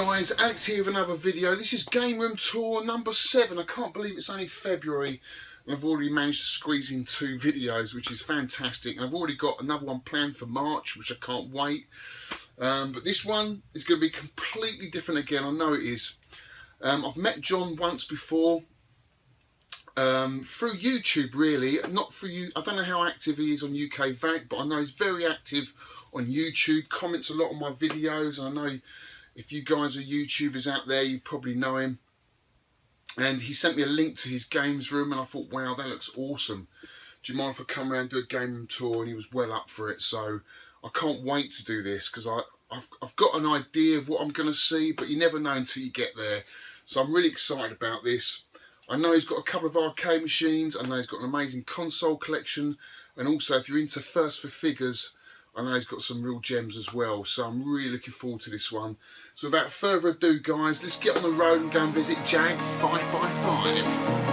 guys, Alex here with another video. This is Game Room Tour number 7. I can't believe it's only February and I've already managed to squeeze in 2 videos, which is fantastic. And I've already got another one planned for March, which I can't wait. But this one is going to be completely different again. I know it is. I've met John once before through YouTube, really. Not through you. I don't know how active he is on UK VAC, but I know he's very active on YouTube. Comments a lot on my videos. I know if you guys are YouTubers out there, you probably know him. And he sent me a link to his games room, and I thought, wow, that looks awesome. Do you mind if I come around and do a game room tour? And he was well up for it. So I can't wait to do this because I've got an idea of what I'm going to see, but you never know until you get there. So I'm really excited about this. I know he's got a couple of arcade machines. I know he's got an amazing console collection. And also, if you're into First for Figures, I know he's got some real gems as well. So I'm really looking forward to this one. So without further ado, guys, let's get on the road and go and visit JAG 555.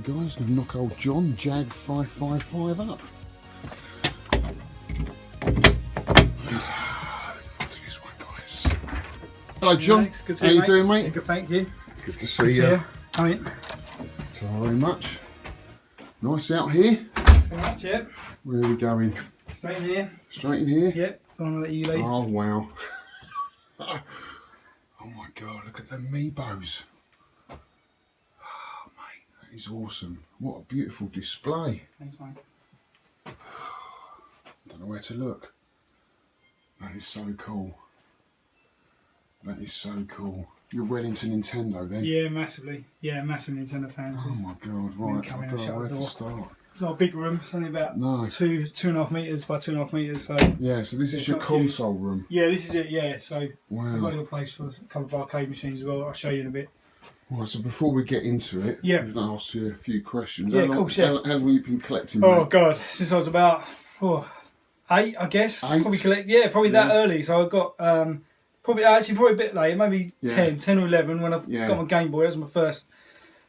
Guys, and knock old John JAG 555 up. This one, guys. Hello, John. Alex, good to see How you, you doing, mate? Yeah, good, thank you. Good to see you. Come in. Thank you very much. Nice out here. So much, yep. Where are we going? Straight in here. Straight in here? Yep. Gonna let you lead. Oh wow. Oh my god, look at the Meebos. Is awesome. What a beautiful display. Thanks, mate. Don't know where to look. That is so cool. That is so cool. You're well into Nintendo then? Yeah, massively. Yeah, massive Nintendo fan. Oh my god, right. I don't know where to start. It's not a big room. It's only about 2.5 metres by 2.5 metres. So yeah, so this is your console room. Yeah, this is it. Yeah, so wow. we've got a little place for a couple of arcade machines as well. I'll show you in a bit. Right, so before we get into it, yeah, I'm going to ask you a few questions. Yeah, of course, yeah. How long have you been collecting? Oh mate? god, since I was about 8, I guess. 8? Probably that early. So I got probably a bit later, maybe 10 or 11 when I got my Game Boy. That was my first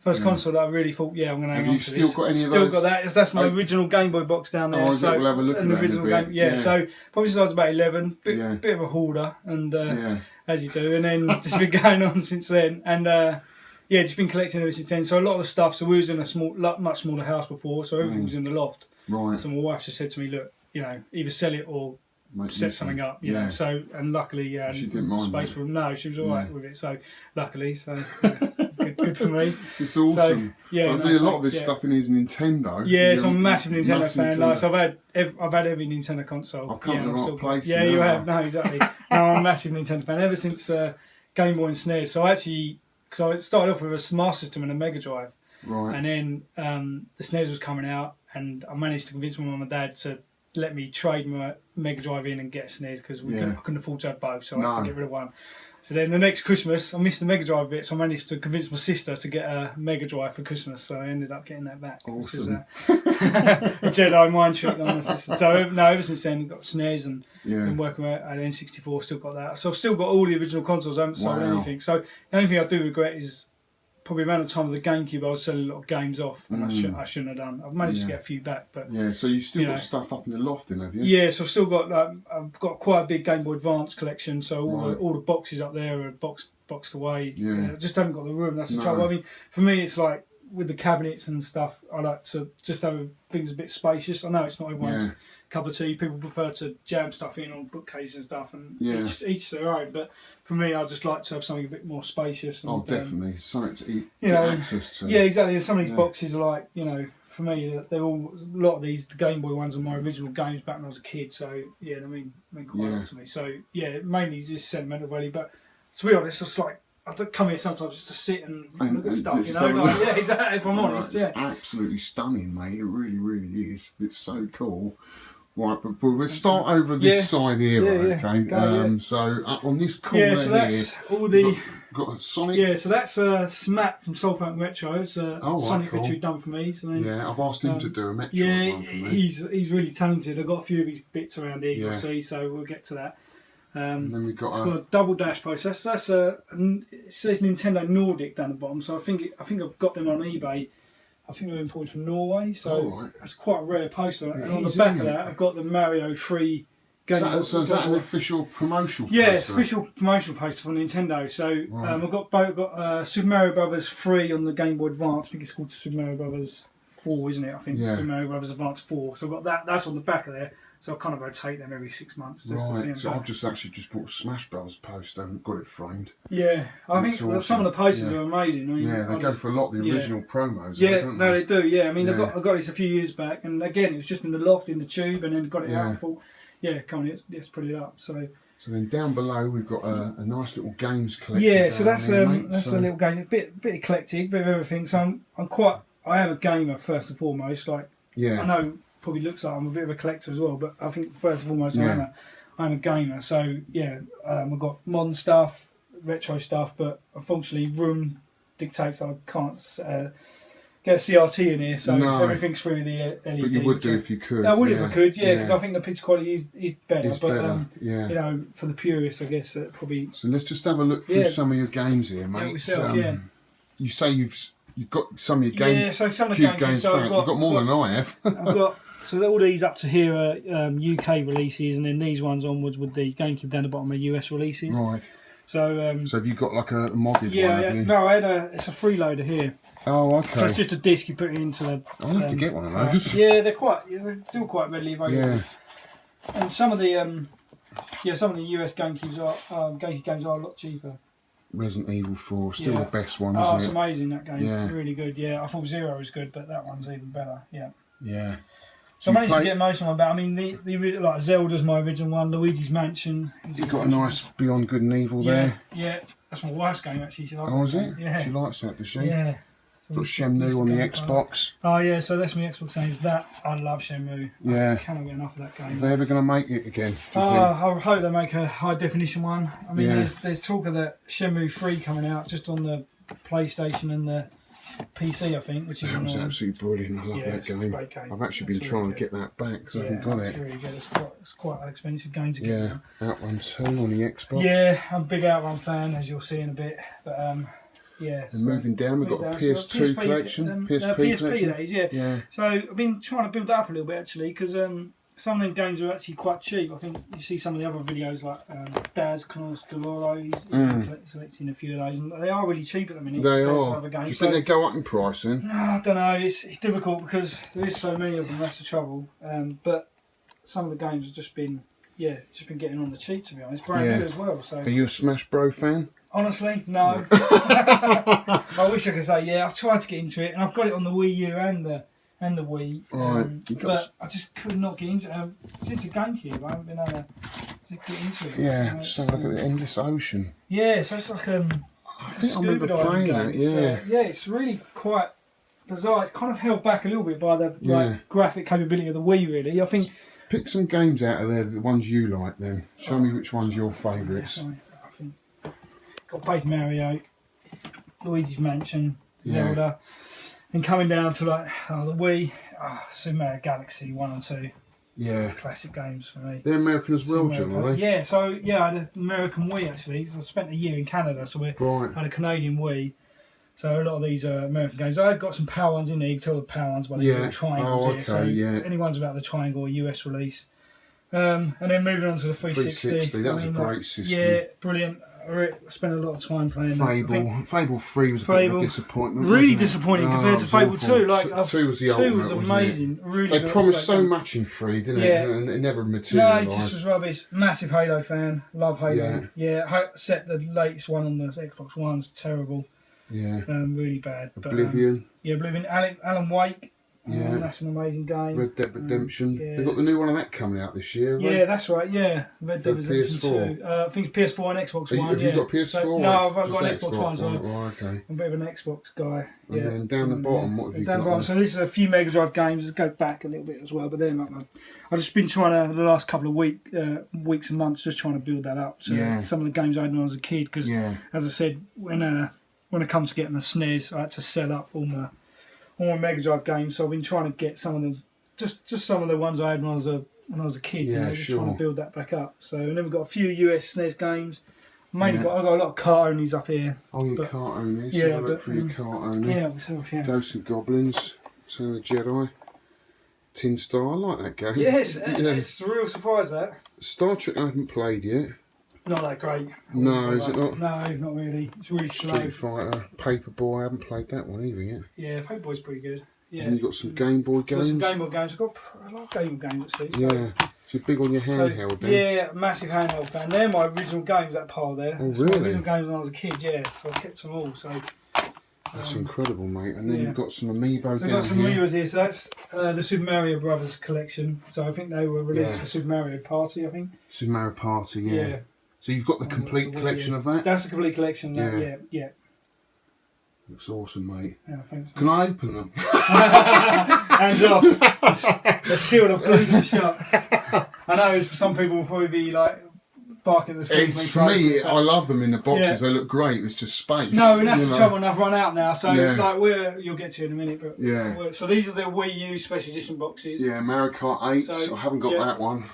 console that I really thought, I'm going to hang on to this. Have you still got any of those? Still got that. That's my original Game Boy box down there. Oh, so we'll have a look at that in a bit. So probably since I was about 11, bit of a hoarder, and as you do, and then just been going on since then, and just been collecting ever since then. So a lot of the stuff. So we was in a much smaller house before, so everything was in the loft. Right. So my wife just said to me, look, either sell it or set something up, you know. So, and luckily, she didn't mind space for them. No, she was all right with it. So, luckily, good for me. It's awesome. So, I see a lot of this stuff in his Nintendo. Yeah, so I'm a massive Nintendo fan. Like, so I've had every Nintendo console. I've come to the right place. Yeah, you have. No, exactly. No, I'm a massive Nintendo fan ever since Game Boy and SNES. So because I started off with a Master System and a Mega Drive. Right. And then the SNES was coming out, and I managed to convince my mum and dad to let me trade my Mega Drive in and get a SNES because I couldn't afford to have both, so I had to get rid of one. So then the next Christmas, I missed the Mega Drive bit, so I managed to convince my sister to get a Mega Drive for Christmas. So I ended up getting that back. Awesome. Which was a Jedi mind trick on my sister. So no, ever since then, I've got SNES and been working with an N64. Still got that. So I've still got all the original consoles. I haven't sold anything. So the only thing I do regret is probably around the time of the GameCube, I was selling a lot of games off, and I shouldn't have done. I've managed to get a few back, but So you still got stuff up in the loft, then, have you? Yeah, so I've still got I've got quite a big Game Boy Advance collection. So all the boxes up there are boxed away. I just haven't got the room. That's the trouble. I mean, for me, it's like with the cabinets and stuff, I like to just have things a bit spacious. I know it's not everyone's cup of tea. People prefer to jam stuff in on bookcases and stuff, and each their own. But for me, I just like to have something a bit more spacious. And, definitely something to get access to. Yeah, exactly. And some of these boxes are like, for me, they're all a lot of these. The Game Boy ones are my original games back when I was a kid. So yeah, they mean quite a lot to me. So yeah, mainly just sentimental value. But to be honest, it's like I come here sometimes just to sit and look at stuff. Like, exactly. If I'm honest, it's absolutely stunning, mate. It really, really is. It's so cool. Right, but we'll start over this side here, okay? So on this corner so that's here, all the got a Sonic. Yeah, so that's Smack from Soulfunk Retro. It's a Sonic which he's done for me. So then, I've asked him to do a Metroid one for me. He's really talented. I've got a few of his bits around here, you'll see. So we'll get to that. And then we've got a double dash process. That's it says Nintendo Nordic down the bottom. So I think I've got them on eBay. I think they're imported from Norway, so that's quite a rare poster. And on the back of that, I've got the Mario 3 game. So is that an official promotional poster? Yeah, it's official promotional poster for Nintendo. So I've got Super Mario Brothers 3 on the Game Boy Advance. I think it's called Super Mario Brothers 4, isn't it? I think Super Mario Brothers Advance 4. So I've got that. That's on the back of there. So I kind of rotate them every 6 months. Just to see them so I've just bought a Smash Bros poster and got it framed. Yeah, I think awesome. Some of the posters are amazing. I mean, they go for a lot of the original promos. Yeah, they do. Yeah, I mean, I got this a few years back, and again, it was just in the loft in the tube, and then got it out and thought, come on, let's put it up. So then down below we've got a nice little games collection. Yeah, so that's a little game, a bit eclectic, bit of everything. So I am a gamer first and foremost. Like I know. Probably looks like I'm a bit of a collector as well, but I think first and foremost I'm a gamer. So I've got modern stuff, retro stuff, but unfortunately room dictates that I can't get a CRT in here, so everything's through the LED. But you would do if you could. I would if I could, because I think the picture quality is better. For the purists, I guess probably. So let's just have a look through some of your games here, mate. You say you've got some of your games. Yeah, so some of the games. So you've got more than I have. I've got. So all these up to here are UK releases, and then these ones onwards with the GameCube down the bottom are US releases. Right. So. So have you got like a modded one? Yeah. No, it's a freeloader here. Oh, okay. So it's just a disc you put it into the. I'll have to get one of those. Yeah, they're still quite readily available. Yeah. And some of the US GameCube games are a lot cheaper. Resident Evil 4, still the best one, isn't it? Oh, it's amazing, that game. Yeah. Really good, yeah. I thought Zero was good, but that one's even better, yeah. Yeah. So I managed to get most of them, but I mean, the like Zelda's my original one, Luigi's Mansion. You've got a nice Beyond Good and Evil there. Yeah, that's my wife's game actually. She likes is it? Yeah. She likes that, does she? Yeah. So got Shenmue on the Xbox. Oh yeah, so that's my Xbox games. I love Shenmue. Yeah. I cannot get enough of that game. Are they ever going to make it again? I hope they make a high definition one. I mean, there's talk of the Shenmue 3 coming out just on the PlayStation and the PC, I think, which is that was absolutely brilliant. I love that game. Great game. I've actually been trying to get that back because I haven't got it. Really good. It's quite an expensive game to get. Yeah, Outrun 2 on the Xbox. Yeah, I'm a big Outrun fan, as you'll see in a bit. But and moving down, we've got a PS2 collection. PSP collection. days, yeah. So I've been trying to build that up a little bit actually, because some of them games are actually quite cheap. I think you see some of the other videos like Daz, Knos, Dolores, selecting a few of those, and they are really cheap at the minute. They are. Do you think they go up in price then? No, I don't know. It's difficult because there is so many of them. That's the trouble. But some of the games have just been getting on the cheap, to be honest. Brand new as well. So. Are you a Smash Bro fan? Honestly, no. I wish I could say I've tried to get into it, and I've got it on the Wii U and the Wii. But I just could not get into it. Since the GameCube, I haven't been able to get into it. Yeah, just have a look at the Endless Ocean. Yeah, so it's like I think I remember playing that, yeah, it's really quite bizarre. It's kind of held back a little bit by the graphic capability of the Wii, really. I think. Pick some games out of there, the ones you like then. Show me which one's your favourites. got Paper Mario, Luigi's Mansion, Zelda, and coming down to like the Wii, Super Mario Galaxy 1 and 2. Yeah. Classic games for me. They're American as well, John, are they? Yeah, so I had an American Wii actually. So I spent a year in Canada, so we had a Canadian Wii. So a lot of these are American games. I've got some PAL ones in there. You can tell the PAL ones by the little triangles here. So any ones about the triangle or US release. And then moving on to the 360. 360, that was a great system. Yeah, brilliant. I spent a lot of time playing Fable 3 was a bit of a disappointment. Really disappointing compared to Fable 2. Like 2 was the 2 was amazing. Really, they promised so much in 3, didn't it? And it never materialised. No, it just was rubbish. Massive Halo fan. Love Halo. Yeah, except the latest one on the Xbox One's terrible. Yeah. Really bad. Oblivion. Oblivion. Alan Wake. Yeah, that's an amazing game. Red Dead Redemption. They've got the new one of that coming out this year. Yeah, that's right. Yeah, Red Dead Redemption 2. I think it's PS4 and Xbox One. Have you got PS4? So, no, I've got an Xbox One. So okay. I'm a bit of an Xbox guy. And then down the bottom, what have you got? Bottom. So this is a few Mega Drive games. Let's go back a little bit as well. But then I've just been trying to the last couple of weeks and months just trying to build that up. So some of the games I had when I was a kid, because as I said, when it comes to getting the SNES, I had to sell up all my Mega Drive games, so I've been trying to get some of them, just some of the ones I had when I was a kid. Just trying to build that back up. So and then we've got a few US SNES games. I've got a lot of kart onlys up here. Oh, your kart onlys. Yeah, look for your kart only. Yeah, Ghosts and Goblins, Return of the Jedi, Tin Star. I like that game. Yes, it's a real surprise that. Star Trek I haven't played yet. Not that great. No, is it not? No, not really. It's really slow. Street Fighter, Paperboy, I haven't played that one either yet. Yeah, Paperboy's pretty good. Yeah. And you've got some Game Boy games? Some Game Boy games. I've got a lot of Game Boy games actually. So. So you're big on your handheld then? Yeah, massive handheld fan. They're my original games, that pile there. Oh, It's really? my original games when I was a kid, yeah. So I kept them all. So that's incredible, mate. And then you've got some Amiibo down here. I've got some Amiibos here. So that's the Super Mario Brothers collection. So I think they were released for Super Mario Party, I think. Super Mario Party, yeah. So you've got the complete collection of that? That's a complete collection, yeah. Looks awesome, mate. Yeah, thanks. Can I open them? Hands off. They're sealed, I've glued them shut. I know for some people will probably be like barking at the screen. For me, I love them in the boxes. They look great. It's just space. No, and that's the trouble. And I've run out now. So you'll get to it in a minute. But so these are the Wii U special edition boxes. Yeah, Mario Kart 8. So, I haven't got that one.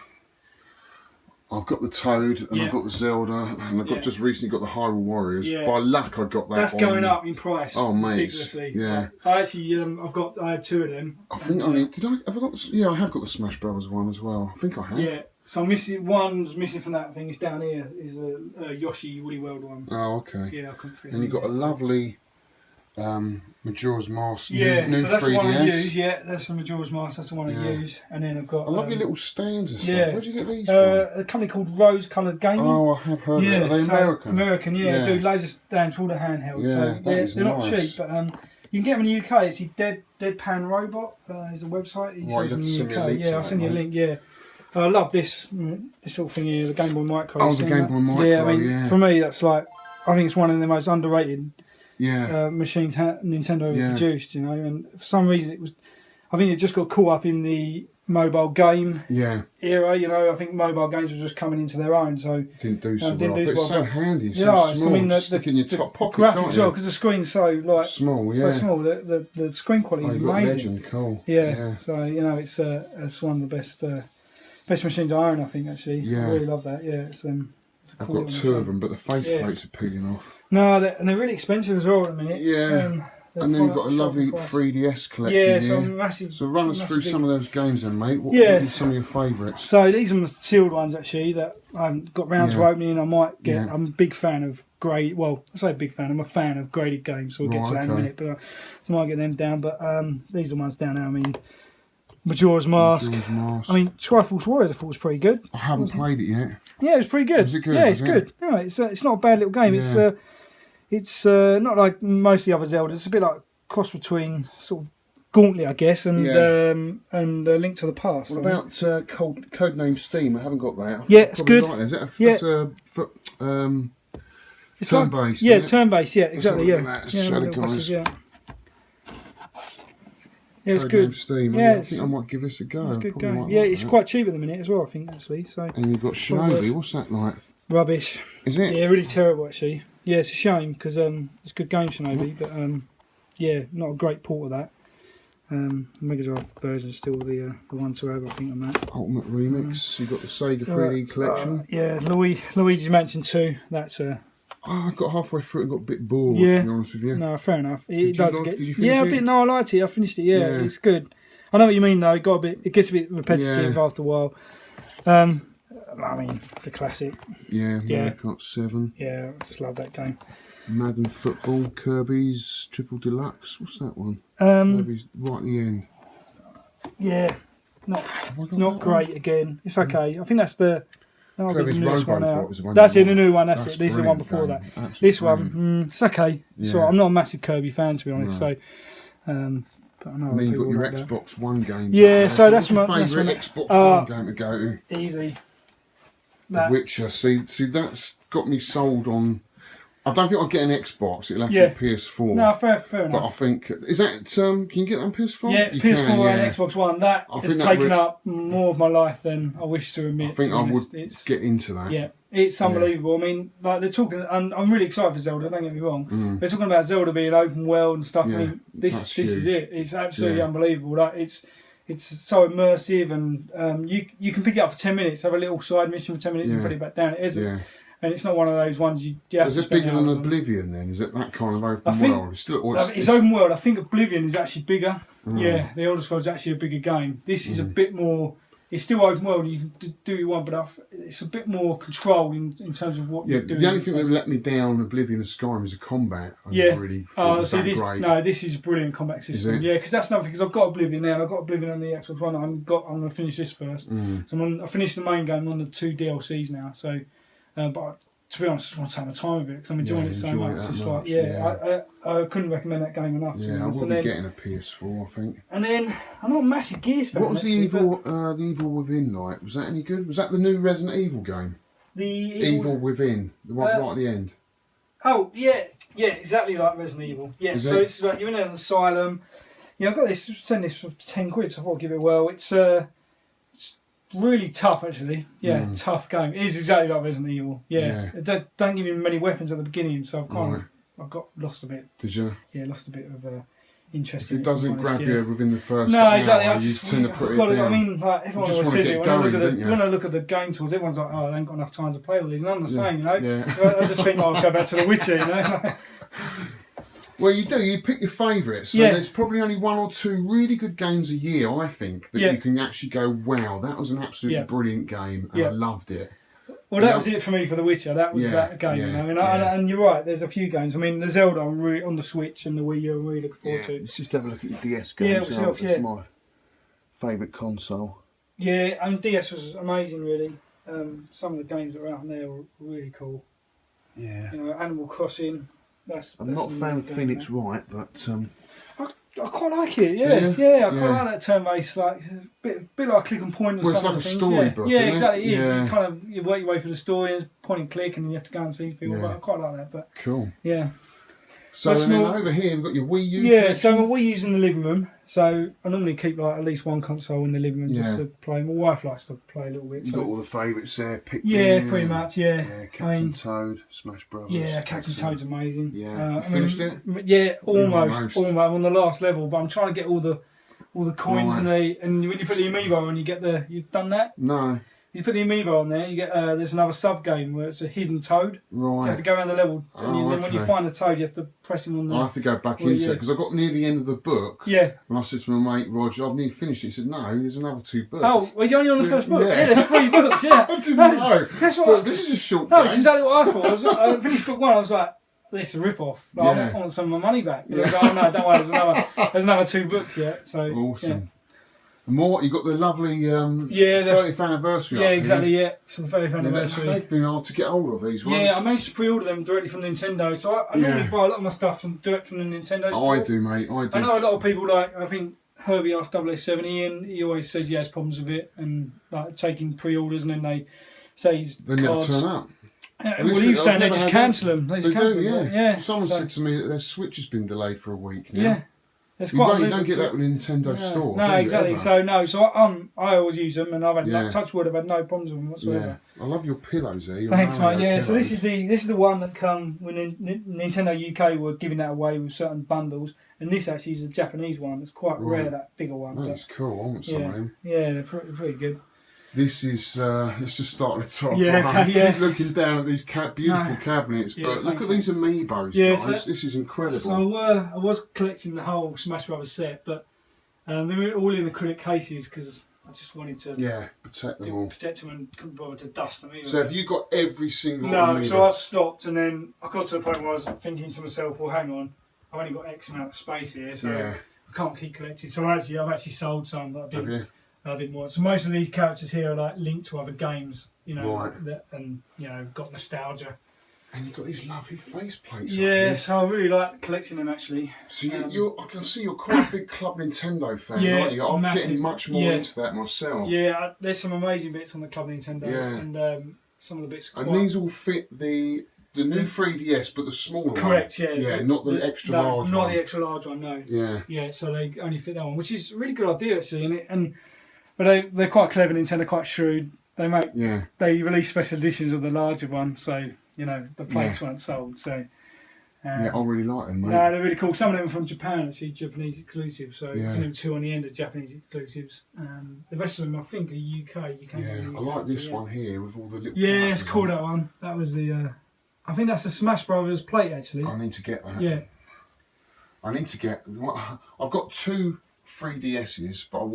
I've got the Toad and I've got the Zelda and I've just recently got the Hyrule Warriors. By luck, I got that. That's going up in price. Oh, mate! Ridiculously. Yeah. I actually, I had 2 of them. I think have I got? I have got the Smash Brothers one as well. I think I have. Yeah. So I'm missing one's missing from that thing. It's down here. Is a Yoshi Woolly World one. Oh, okay. Yeah, I couldn't fit. And you've got a lovely Majora's Mask. Yeah, new so that's 3DS. the one I use. Yeah, that's the Majora's Mask. That's the one I use. And then I've got. I love your little stands and stuff. Yeah. Where'd you get these from? A company called Rose Coloured Gaming. Oh, I have heard of it. Are they American? American, yeah. Do loads of stands for all the handhelds. Yeah, so they're not cheap, but you can get them in the UK. It's Deadpan Robot. Is a website. Right, you have to send me a link. Yeah, I'll send you a link. Yeah. I love this little thing here, the Game Boy Micro. Oh, the Game Boy Micro. Yeah, I mean, for me, that's like, I think it's one of the most underrated machines Nintendo ever produced. You know, and for some reason I think it just got caught up in the mobile game era. You know, I think mobile games were just coming into their own, so didn't do so well. But it's so handy, it's so small. I mean, stick in your top pocket. Graphics as well, because the screen's so small. So small. The screen quality is amazing. Legend, cool. Yeah. So you know, it's one of the best machines I own. I think actually. Yeah. I really love that. Yeah. It's I've got 2 of them, but the faceplates are peeling off. No, they're really expensive as well at the minute. Yeah. And then you've got a lovely 3DS collection so massive. So run us through some of those games then, mate. What are some of your favourites? So these are the sealed ones actually that I haven't got round to opening. I might get. I'm a big fan of graded. Well, I say big fan. I'm a fan of graded games. So we'll get to that in a minute. But I might get them down. But these are the ones down there. I mean, Majora's Mask. I mean, Triforce Warriors I thought was pretty good. I haven't played it yet. Yeah, it was pretty good. Was it good? Yeah, it's good. No, it's not a bad little game. Yeah. It's not like most of the other Zeldas. It's a bit like a cross between sort of Gauntlet, I guess, and Link to the Past. What about Codename Steam? I haven't got that. Yeah, it's good. Like that. Is it it's turn-based? Yeah, turn-based. Yeah, exactly. Yeah, it's good. Steam. Yeah, I think I might give this a go. It's a good game. Yeah, it's quite cheap at the minute as well, I think, actually. So. And you've got Shinobi. What's that like? Rubbish. Is it? Yeah, really terrible, actually. Yeah, it's a shame because it's a good game, Shinobi, but yeah, not a great port of that. Mega Drive version is still the one to have, I think, on that. Ultimate Remix. You've got the Sega 3D collection. Yeah, Luigi's Mansion 2. That's a. I got halfway through it and got a bit bored. Yeah. To be honest with you. No, fair enough. Did you finish yeah, I it? did. No, I liked it. I finished it. Yeah, it's good. I know what you mean though. It gets a bit repetitive after a while. I mean, the classic. Yeah, Mario Kart 7. Yeah, I just love that game. Madden Football, Kirby's Triple Deluxe. What's that one? Kirby's right at the end. Yeah, not great one? Again. It's okay. I think that's the. Kirby's newest one out. One that's in the new one. That's it. This is the one before game. that. Absolutely this one, it's okay. So I'm not a massive Kirby fan, to be honest. No. So, but I know. And then you've got your like Xbox One games. Yeah, so that's my favourite Xbox One game to go to. Easy. The Witcher. See, that's got me sold on. I don't think I'll get an Xbox. It'll have to be PS4. No, fair enough. But I think is that can you get that on PS4? Yeah, PS4 and Xbox One. That has taken up more of my life than I wish to admit. I think I would get into that. Yeah, it's unbelievable. I mean, like they're talking, and I'm really excited for Zelda. Don't get me wrong. They're talking about Zelda being open world and stuff. Yeah, I mean, this is it. It's absolutely unbelievable. Like it's so immersive, and you can pick it up for 10 minutes, have a little side mission for 10 minutes, and put it back down. It isn't. Yeah. And it's not one of those ones you have is to this bigger than Oblivion then? Is it that kind of open world? It's open world. I think Oblivion is actually bigger. Yeah, the Elder Scrolls is actually a bigger game. This is a bit more. It's still open world. You can do what you want, but it's a bit more control in terms of what you're doing. The only thing that let me down Oblivion and Skyrim is the combat. I really great. No, this is a brilliant combat system. Yeah, because that's nothing. Because I've got Oblivion now, and I've got Oblivion on the Xbox One. I'm going to finish this first. So I finished the main game on the 2 DLCs now. So, but to be honest, I just want to take my time with it because I'm enjoying it so much. It's like, I couldn't recommend that game enough. Yeah, I will be getting a PS4, I think. And then I'm not a massive Gears fan. What was the Evil Within like? Was that any good? Was that the new Resident Evil game? The Evil Within, the one right at the end. Oh yeah, exactly like Resident Evil. Yeah, so it's like you're in an asylum. Yeah, I got this. Send this for 10 quid. So I thought I'd give it a whirl. It's really tough, actually. Yeah, tough game. It is exactly like Resident Evil. Yeah. Don't give you many weapons at the beginning, so I've got lost a bit. Did you? Yeah, lost a bit of interest. If it doesn't grab you within the first exactly. hour, you tend to put it down. I mean, like everyone always says it. When I look at the game tools, everyone's like, "Oh, I ain't got enough time to play all these," and I'm the same, you know. Yeah. I just think, I'll go back to The Witcher, you know. Well, you do. You pick your favourites. So there's probably only 1 or 2 really good games a year, I think, that you can actually go, wow, that was an absolutely brilliant game, and I loved it. Well, that was it for me for The Witcher. That was that game. You know? And you're right. There's a few games. I mean, the Zelda I'm really, on the Switch and the Wii U I'm really looking forward to. Let's just have a look at your DS games. It's my favourite console. Yeah, and DS was amazing, really. Some of the games that were out on there were really cool. Yeah. You know, Animal Crossing. I'm not a fan of Phoenix Wright, but I quite like it. Yeah, I quite like that turn-based, like a bit like click and point. Well, it's like a storybook. Yeah, exactly. It is. You work your way through the story, and point and click, and you have to go and see people. But I quite like that. But cool. Yeah. So then over here we've got your Wii U. Yeah, collection. so my Wii U's in the living room. So I normally keep like at least one console in the living room just to play. My wife likes to play a little bit. You've got all the favourites there. Pikmin, pretty much. Yeah. Captain Toad, Smash Brothers. Yeah, Captain Toad's amazing. Yeah. Finished it? Yeah, almost. I'm on the last level, but I'm trying to get all the coins and when you put the amiibo on, you've done that? No. You put the amiibo on there, you get there's another sub game where it's a hidden toad. Right. You have to go around the level, and then when you find the toad, you have to press him on the. I have to go back into it because I got near the end of the book. Yeah. And I said to my mate Roger, I've nearly finished it. He said, "No, there's another 2 books." Oh, well, you're only on the first book. Yeah, there's 3 books. Yeah. I didn't know. That's what. This is a short. No, it's exactly what I thought. I finished book 1. I was like, "This is a rip-off. Like, I want some of my money back." And I was like, "Oh no, don't worry. There's another 2 books yet." So awesome. Yeah. More, you got the lovely 30th anniversary. Yeah, exactly. Yeah, it's the 30th anniversary. They've been hard to get hold of these ones. Yeah, I managed to pre-order them directly from Nintendo. So I normally buy a lot of my stuff direct from the Nintendo store. I do, mate. I do. I know a lot of people I think Herbie asked WS7 Ian. He always says he has problems with it and like taking pre-orders, and then they say they never turn up. Well, he was saying they just cancel them. They do, yeah. Someone said to me that their Switch has been delayed for a week now. Yeah. There's You don't get that with a Nintendo store. No, exactly. Ever? So I always use them, and I've had like, touch wood. I've had no problems with them whatsoever. Yeah, I love your pillows there. Thanks, mate. Yeah, pillows. So this is the one that come when Nintendo UK were giving that away with certain bundles, and this actually is a Japanese one. It's quite rare, that bigger one. That's cool. I want some of them. Yeah, they're pretty good. This is let's just start at the top. Yeah, I keep looking down at these beautiful cabinets, but look at these amiibos, guys. This is incredible. So I was collecting the whole Smash Brothers set, but they were all in acrylic cases because I just wanted to protect them all. Protect them and couldn't bother to dust them either. So have you got every single? No, amiibo? so I stopped, and then I got to the point where I was thinking to myself, well, hang on, I've only got X amount of space here, so I can't keep collecting. So I've actually sold some that I didn't. I didn't want. So most of these characters here are like linked to other games, you know, and you know, got nostalgia. And you've got these lovely faceplates. Yeah, so I really like collecting them actually. So I can see you're quite a big Club Nintendo fan, aren't you? I'm getting much more into that myself. Yeah, there's some amazing bits on the Club Nintendo, and some of the bits. And these all fit the new 3DS, but the smaller one. Correct, yeah. Yeah, not the extra large one. Not the extra large one, no. Yeah. Yeah, so they only fit that one, which is a really good idea actually, but they're quite clever. Nintendo, quite shrewd. They release special editions of the larger one, so you know the plates weren't sold. So I really like them, mate. No, they're really cool. Some of them are from Japan, actually, Japanese exclusives. So I think 2 on the end are Japanese exclusives. The rest of them, I think, are UK. I like this one here with all the little. Yeah, it's cool, that one. That was the. I think that's the Smash Brothers plate, actually. I need to get that. Yeah. I need to get. I've got 2 3DSs, but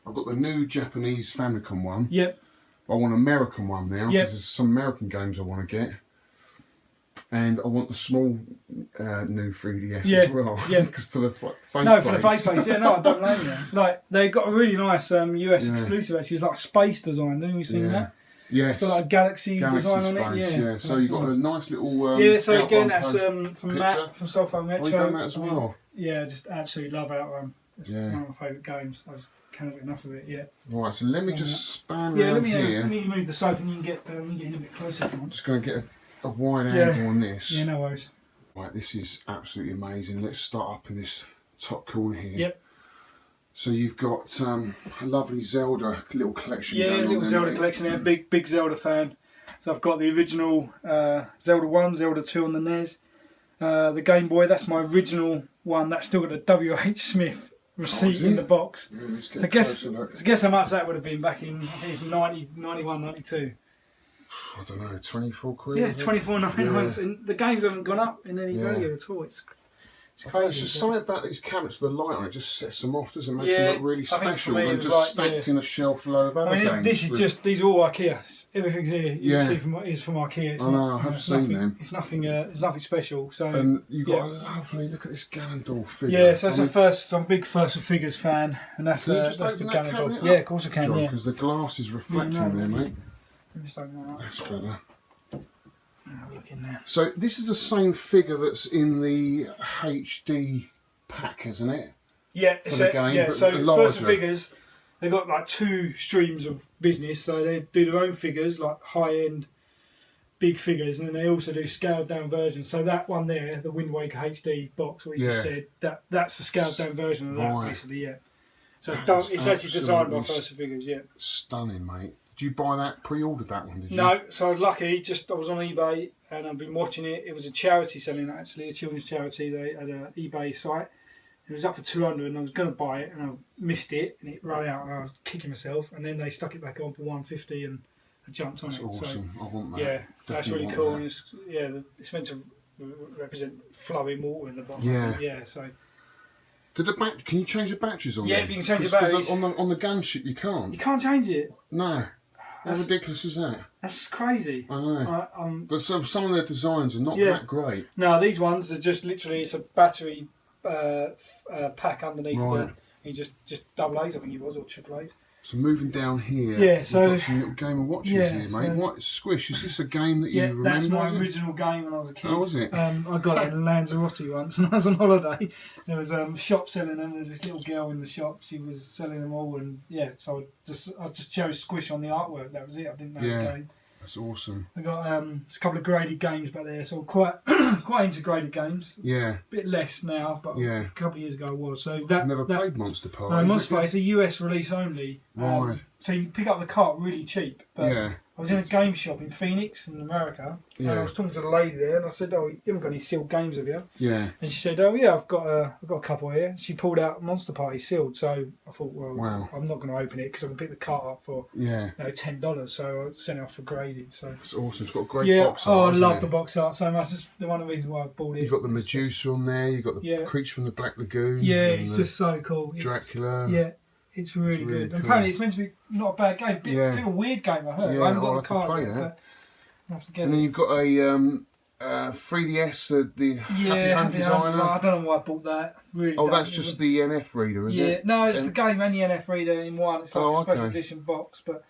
I've got the new Japanese Famicom one. Yep. I want an American one now because there's some American games I want to get. And I want the small new 3DS as well. Yeah. For the faceplates. No, for the faceplates. Yeah, no, I don't blame you. Like, they've got a really nice US exclusive, actually. It's like space design. Haven't you seen that? Yes. It's got like a galaxy design space, on it. Yeah. So you've got a nice little. So again, that's from Matt from Cell Phone Metro. I've done that as well. Yeah, just absolutely love Outrun. It's one of my favourite games. I just can't get enough of it yet. Right, so let me just span around here. Let me move the sofa and you can get a little bit closer. I'm just going to get a wide angle on this. Yeah, no worries. Right, this is absolutely amazing. Let's start up in this top corner here. Yep. So you've got a lovely Zelda little collection going on. Yeah, little Zelda collection there. Big Zelda fan. So I've got the original Zelda 1, Zelda 2 on the NES. The Game Boy, that's my original one. That's still got a W.H. Smith receipt in the box. Yeah, so guess how much that would have been back in, I think it's 90, 91, 92. I don't know, 24 quid? Yeah, 24.99. And the games haven't gone up in any value at all. It's crazy. It's just something about these cabinets with the light on it just sets them off, doesn't it? Makes them look really special and just stacked in a shelf load of other games. These are all IKEA. Everything here you see is from IKEA. I know, I have seen them. It's nothing special. So and you've got a lovely, look at this Ganondorf figure. Yeah, so that's I'm a big First of Figures fan, and that's the Ganondorf. Yeah, of course I can. Because the glass is reflecting there, mate. Just open that up. That's better. Look in there. So this is the same figure that's in the HD pack, isn't it? Yeah, for the game, but so larger. First of Figures, they've got like 2 streams of business. So they do their own figures, like high-end, big figures, and then they also do scaled-down versions. So that one there, the Wind Waker HD box, what you just said, that's the scaled-down version of that, basically. Yeah. So it's actually designed by First of Figures. Yeah. Stunning, mate. Did you buy that? Pre-ordered that one? Did you? No, so I was lucky. I was on eBay and I've been watching it. It was a charity selling it, actually, a children's charity. They had an eBay site. It was up for 200, and I was going to buy it, and I missed it, and it ran out, and I was kicking myself. And then they stuck it back on for 150, and I jumped on it. That's awesome. So, I want that. Yeah, that's really cool. And it's meant to represent flowing water in the bottom. Yeah. So. Can you change the batteries on there? Yeah, you can change the batteries. On the gunship, you can't. You can't change it. No. How ridiculous is that? That's crazy. I know. But some of their designs are not that great. No, these ones are just literally, it's a battery pack underneath you just double A's, I think it was, or triple A's. So moving down here, so we've got some little Game & Watches here, mate. What Squish? Is this a game that you remember? Yeah, that's my original game when I was a kid. Oh, was it? I got it in Lanzarote once when I was on holiday. There was a shop selling them. There was this little girl in the shop. She was selling them all, and so I just chose Squish on the artwork. That was it. I didn't know the game. That's awesome. I got a couple of graded games back there, so quite quite into graded games. Yeah. A bit less now, but yeah. a couple of years ago I was. So that I've never played Monster Party. No, Monster Party, it's a US release only. Right. So you can pick up the cart really cheap. But yeah. I was in a game shop in Phoenix, in America, and I was talking to the lady there, and I said, "Oh, you haven't got any sealed games, have you?" Yeah. And she said, "Oh yeah, I've got a couple here." She pulled out Monster Party sealed, so I thought, well, wow. I'm not going to open it because I can pick the cart up for $10. So I sent it off for grading. So it's awesome. It's got a great box art. I love the box art so much. That's one of the reasons why I bought it. You've got the Medusa on there. You've got the creature from the Black Lagoon. Yeah, it's just so cool. Dracula. Yeah. It's really good. Cool. Apparently, it's meant to be not a bad game. Bit of a weird game, I heard. Yeah, I haven't got the card card yet, but I'll have to get and then you've got a 3DS, the Happy Home Designer. I don't know why I bought that. Really. Oh, that's just the NF reader, is it? Yeah, no, it's the game and the NF reader in one. It's like a special edition box, but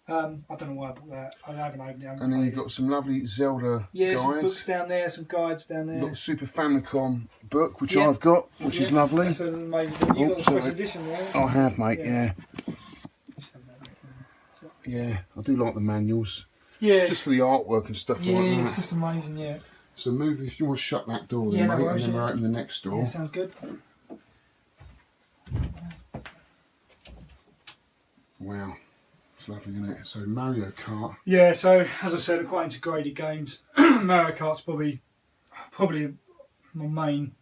I don't know why I bought that. I haven't opened it. And then you've got some lovely Zelda guides. Some books down there, some guides down there. You've got the Super Famicom book, which I've got, which is lovely. That's an amazing book. You've got the special edition there. I have, mate, yeah. Yeah, I do like the manuals. Yeah. Just for the artwork and stuff like that. Yeah, it's just amazing, yeah. So move, if you want to shut that door then, mate, and then we'll open the next door. Yeah, sounds good. Wow. It's lovely, isn't it? So Mario Kart. Yeah, so as I said, I'm quite into graded games. Mario Kart's probably my main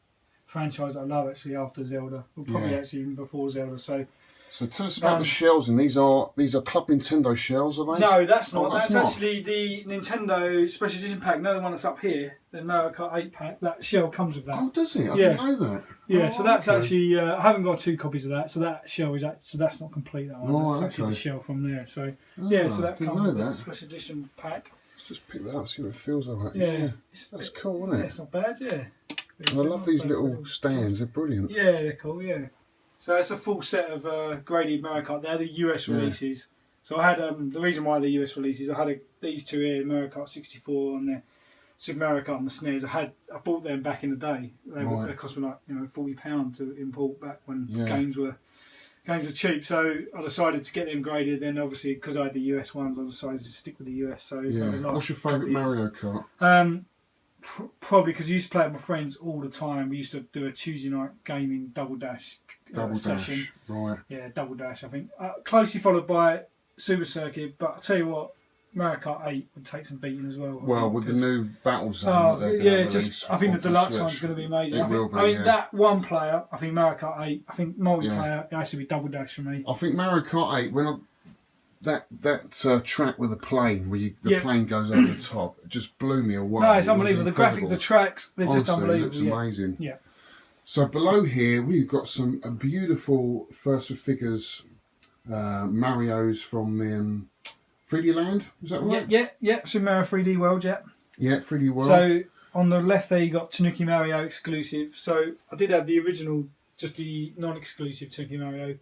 franchise I love actually after Zelda. Well, probably actually even before Zelda. So tell us about the shells, and these are Club Nintendo shells, are they? No, that's not. That's actually the Nintendo Special Edition pack. No, the one that's up here, the Mario Kart 8 pack. That shell comes with that. Oh, does it? I didn't know that. Yeah, so that's actually. I haven't got 2 copies of that, so that shell is so that's not complete. That one. That's actually the shell from there. So so that comes with that Special Edition pack. Let's just pick that up, see what it feels like. Yeah, that's cool, isn't it? It's not bad. Yeah. And I love these little stands. They're brilliant. Yeah, they're cool. Yeah. So it's a full set of graded Mario Kart. They're the US releases. So I had the reason why the US releases. I had these two here, Mario Kart 64 and the Super Mario Kart on the SNES. I bought them back in the day. They cost me like £40 to import back when games were cheap. So I decided to get them graded. Then obviously because I had the US ones, I decided to stick with the US. So what's your favourite Mario Kart? Probably because I used to play with my friends all the time. We used to do a Tuesday night gaming double dash. Session. Right. Yeah, double dash, I think. Closely followed by Super Circuit, but I'll tell you what, Mario Kart 8 would take some beating as well. Well, with the new battle zone that they're I think the deluxe one's going to be amazing. I think that one player, I think Mario Kart 8, I think multiplayer, it has to be double dash for me. I think Mario Kart 8, that track with the plane, where the plane goes over the top, it just blew me away. No, it's unbelievable. The graphics, the tracks, they're just unbelievable. It looks amazing. Yeah. So below here we've got some beautiful first figures, Marios from 3D Land. Is that right? Yeah. Super Mario 3D World. Yeah. Yeah, 3D World. So on the left there you got Tanuki Mario exclusive. So I did have the original, just the non-exclusive Tanuki Mario,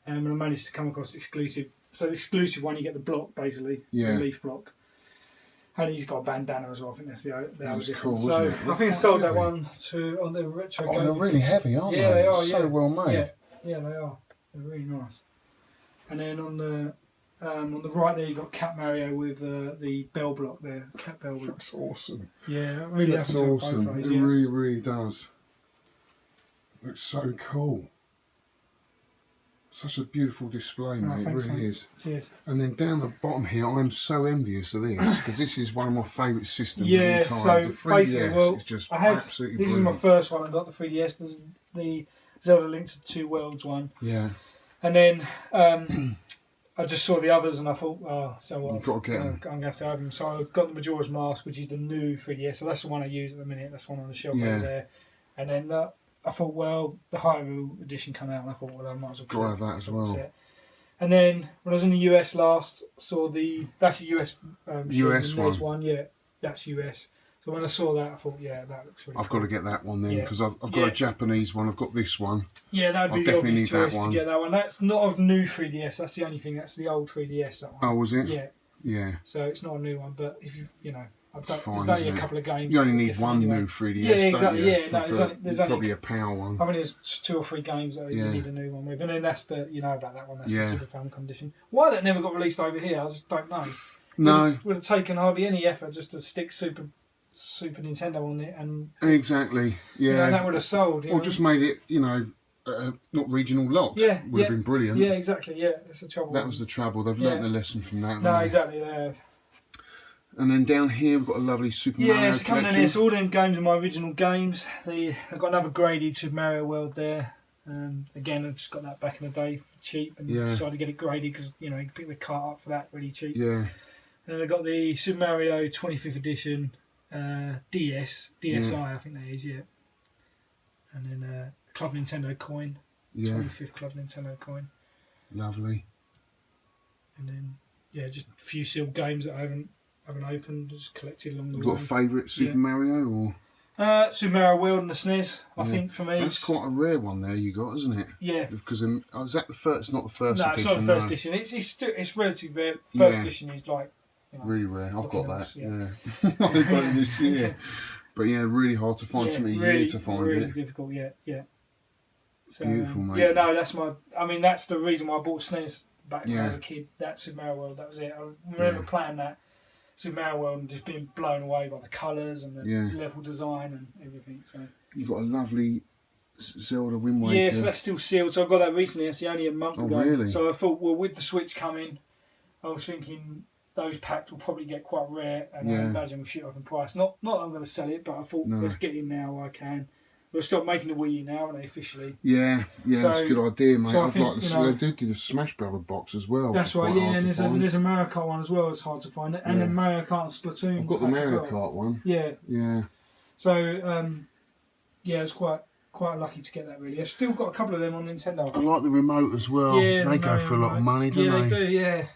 and I managed to come across the exclusive. So the exclusive one, you get the block basically, the leaf block. And he's got a bandana as well. I think that's the other difference. Cool, so I think I sold that one on the retro. Oh, they're really heavy, aren't they? Yeah, they are. So well made. Yeah, they are. They're really nice. And then on the right there, you got Cat Mario with the bell block there. Cat bell block. That's awesome. Yeah, really. That's awesome. It really, really does. Looks so cool. Such a beautiful display, mate. It really is. Cheers. And then down the bottom here, I'm so envious of this because this is one of my favourite systems of all time. So the 3DS is just absolutely this brilliant. is my first one. I got the 3DS. This is the Zelda Link to Two Worlds one. Yeah. And then I just saw the others and I thought, so what? You've got to get them. I'm going to have to have them. So I got the Majora's Mask, which is the new 3DS. So that's the one I use at the minute. That's one on the shelf over there. And then I thought, well, the Hyrule edition came out, and I thought, well, I might as well have that as well. And then when I was in the US last, saw that's a US US one. Yeah, that's US. So when I saw that, I thought, yeah, that looks really. I've got to get that one then because I've got a Japanese one. I've got this one. Yeah, that would be the obvious choice to get that one. That's not of new 3DS. That's the only thing. That's the old 3DS. That one. Oh, was it? Yeah. Yeah. So it's not a new one, but if you know. There's only a couple of games. You only need one new 3DS. Yeah, exactly. Don't you? Yeah, there's only probably a PAL one. I mean, there's 2 or 3 games that you need a new one with, and then that's about that one. That's the Super Famicom edition. Why that never got released over here, I just don't know. No. Would have taken hardly any effort just to stick Super Nintendo on it, and exactly, yeah, you know, that would have sold. Or just made it, you know, not regional locked. Yeah, would have been brilliant. Yeah, exactly. Yeah, that's the trouble. That was the trouble. They've learnt the lesson from that. No, exactly. Yeah. And then down here we've got a lovely Super Mario it's coming in collection. here. It's all them games are my original games. I've got another graded Super Mario World there. Again, I just got that back in the day for cheap, and decided to get it graded because you know you can pick the cart up for that really cheap. Yeah. And I got the Super Mario 25th edition DSi, I think that is, yeah. And then Club Nintendo coin, 25th Club Nintendo coin. Lovely. And then just a few sealed games that I haven't opened, just collected along the way. You got a favourite Super Mario or? Super Mario World and the SNES, I think for me. That's quite a rare one there you got, isn't it? Yeah. Because is that the first? Not the first edition. No, it's not the first edition. It's relatively rare. First edition is like. You know, really rare. I've got that. Yeah. I've got it this year. But yeah, really hard to find. Took me a year to find really it. Difficult. Yeah. So, beautiful, mate. Yeah, no, that's my. I mean, that's the reason why I bought SNES back when I was a kid. That Super Mario World. That was it. I remember playing that Super Mario World and just being blown away by the colours and the level design and everything. So you've got a lovely Zelda Wind Waker. Yeah, so that's still sealed. So I got that recently. Actually, only a month ago. Really? So I thought, well, with the Switch coming, I was thinking those packs will probably get quite rare, and I imagine we'll shoot up in price. Not that I'm going to sell it, but I thought let's get in now while I can. We'll stop making the Wii U now, aren't they, officially? Yeah, so, that's a good idea, mate. So I'd like to. They did a Smash Brother box as well. That's right, and there's a Mario Kart one as well. It's hard to find it, and a Mario Kart and Splatoon. I've got the Mario Kart one. Yeah. So I was quite lucky to get that. Really, I've still got a couple of them on Nintendo. I like the remote as well. Yeah, they go for a lot of money, don't they? Yeah, they do. Yeah.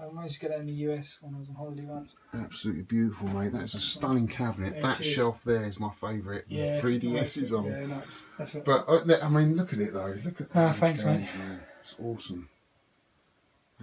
I managed to get that in the US when I was on holiday once. Absolutely beautiful, mate. That's a stunning cabinet. That shelf there is my favourite. Yeah, 3DS is on. Yeah, nice. That's it. But I mean, look at it though. Look at that. Thanks, mate. It's awesome.